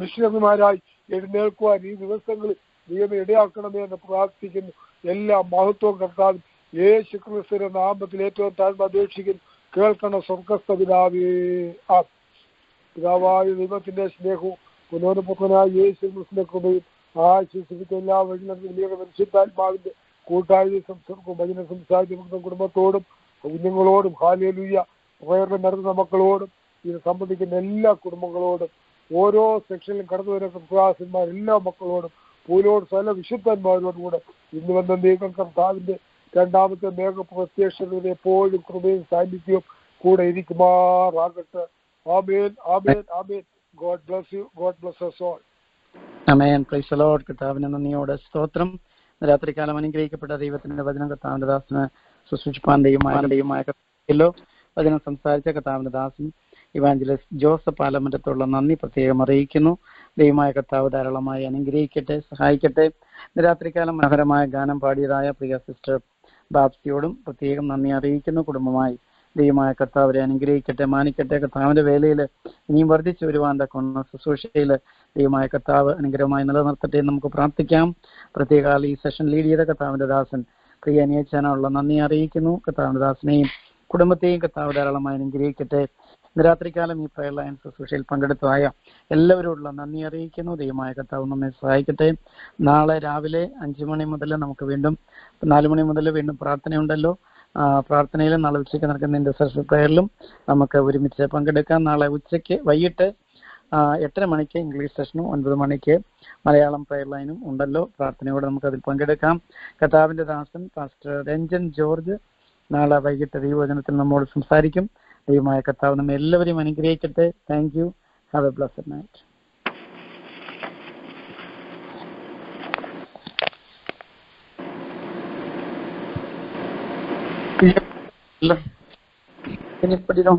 മിഷണറിമാരായി എഴുന്നേൽക്കുവാൻ ഈ ദിവസങ്ങളിൽ ദൈവമേ ഇടയാക്കണമേ എന്ന് പ്രാർത്ഥിക്കുന്നു. എല്ലാ മഹത്വവും കർത്താവ് യേശു ക്രിസ്തുവിന്റെ നാമത്തിൽ ഏറ്റവും താഴ്മ അപേക്ഷിക്കുന്നു. കേൾക്കണം സ്വർഗസ്ഥ പിതാവേ. പിതാവായ ദൈവത്തിന്റെ സ്നേഹവും പുനരുപുത്രനായ യേശു ക്രിസ്തുവിന്റെ കൃപയും ആശിസിപ്പിച്ച എല്ലാ വഴികളും പരിശുദ്ധാത്മാവിന്റെ കൂട്ടായ സംസർഗവും വചന സംസാരിക്കുന്ന കുടുംബത്തോടും കുഞ്ഞുങ്ങളോടും ഹാലേലൂയ പ്രേരണ നടത്തുന്ന മക്കളോടും ഇത് സംബന്ധിക്കുന്ന എല്ലാ കുടുംബങ്ങളോടും ഓരോ സെക്ഷനിലും കടന്നു വരുന്ന കർത്താസന്മാർ എല്ലാ മക്കളോടും പൂലോട് സകല വിശുദ്ധന്മാരോടും കൂടെ ഇന്ന് വന്ന ദൈവം കർത്താവിന്റെ രണ്ടാമത്തെ മേഘപ്രത്യക്ഷതയുടെ എപ്പോഴും കൃപയും സാന്നിധ്യവും കൂടെ ഇരിക്കുമാറാകട്ടെ. ആമേൻ ആമേൻ ആമേൻ. God bless you. God bless us all. ആമേൻ. Praise the Lord. കർത്താവിന് നന്ദിയോടെ സ്തോത്രം. രാത്രികാലം അനുഗ്രഹിക്കപ്പെട്ട ദൈവത്തിന്റെ വചനം കർത്താവിന്റെ ദാസന് ശുശ്രൂഷിപ്പാൻ ദൈവമായല്ലോ വചനം സംസാരിച്ച കർത്താവിന്റെ ദാസൻ ഇവാഞ്ചലിസ്റ്റ് ജോസഫ് ആലമറ്റത്തുള്ള നന്ദി പ്രത്യേകം അറിയിക്കുന്നു. ദൈവമായ കർത്താവ് ധാരാളമായി അനുഗ്രഹിക്കട്ടെ, സഹായിക്കട്ടെ. രാത്രികാലം മനോഹരമായ ഗാനം പാടിയതായ പ്രിയ സിസ്റ്റർ ബാപ്സിയോടും പ്രത്യേകം നന്ദി അറിയിക്കുന്നു. കുടുംബമായി ദൈവമായ കർത്താവരെ അനുഗ്രഹിക്കട്ടെ, മാനിക്കട്ടെ. കർത്താവിന്റെ വേലയിൽ ഇനിയും വർദ്ധിച്ചു വരുവാൻ തക്കുന്ന ശുശ്രൂഷയിൽ ദൈവമായ കർത്താവ് അനുഗ്രഹമായി നിലനിർത്തട്ടെ എന്ന് നമുക്ക് പ്രാർത്ഥിക്കാം. പ്രത്യേക ഈ സെഷൻ ലീഡ് ചെയ്ത കർത്താവിന്റെ ദാസൻ പ്രിയ അനിയച്ചാനുള്ള നന്ദി അറിയിക്കുന്നു. കർത്താവിന്റെ ദാസനെയും കുടുംബത്തെയും കർത്താവ് ധാരാളമായി അനുഗ്രഹിക്കട്ടെ. ഇന്ന് രാത്രികാലം ഈ പ്രയർ ലൈൻ ശുശ്രൂഷയിൽ പങ്കെടുത്തതായ എല്ലാവരോടുള്ള നന്ദി അറിയിക്കുന്നു. ദൈവമായ കർത്താവ് നമ്മെ സഹായിക്കട്ടെ. നാളെ രാവിലെ 5 മണി മുതൽ നമുക്ക് വീണ്ടും 4 മണി മുതൽ വീണ്ടും പ്രാർത്ഥനയുണ്ടല്ലോ. പ്രാർത്ഥനയിലും നാളെ ഉച്ചയ്ക്ക് നടക്കുന്ന ഇന്റർസെഷൻ പ്രയറിലും നമുക്ക് ഒരുമിച്ച് പങ്കെടുക്കാം. നാളെ ഉച്ചയ്ക്ക് വൈകിട്ട് 8:30 മണിക്ക് ഇംഗ്ലീഷ് സെഷനും 9 മണിക്ക് മലയാളം പ്രയർ ലൈനും ഉണ്ടല്ലോ. പ്രാർത്ഥനയോടെ നമുക്ക് അതിൽ പങ്കെടുക്കാം. കർത്താവിന്റെ ദാസൻ പാസ്റ്റർ രഞ്ജൻ ജോർജ് നാളെ വൈകിട്ട് ദൈവവചനത്തിൽ നമ്മോട് സംസാരിക്കും. ദൈവമായ കർത്താവ് നമ്മെ എല്ലാവരെയും അനുഗ്രഹിക്കട്ടെ. Thank you. Have A blessed night. finish, but you know.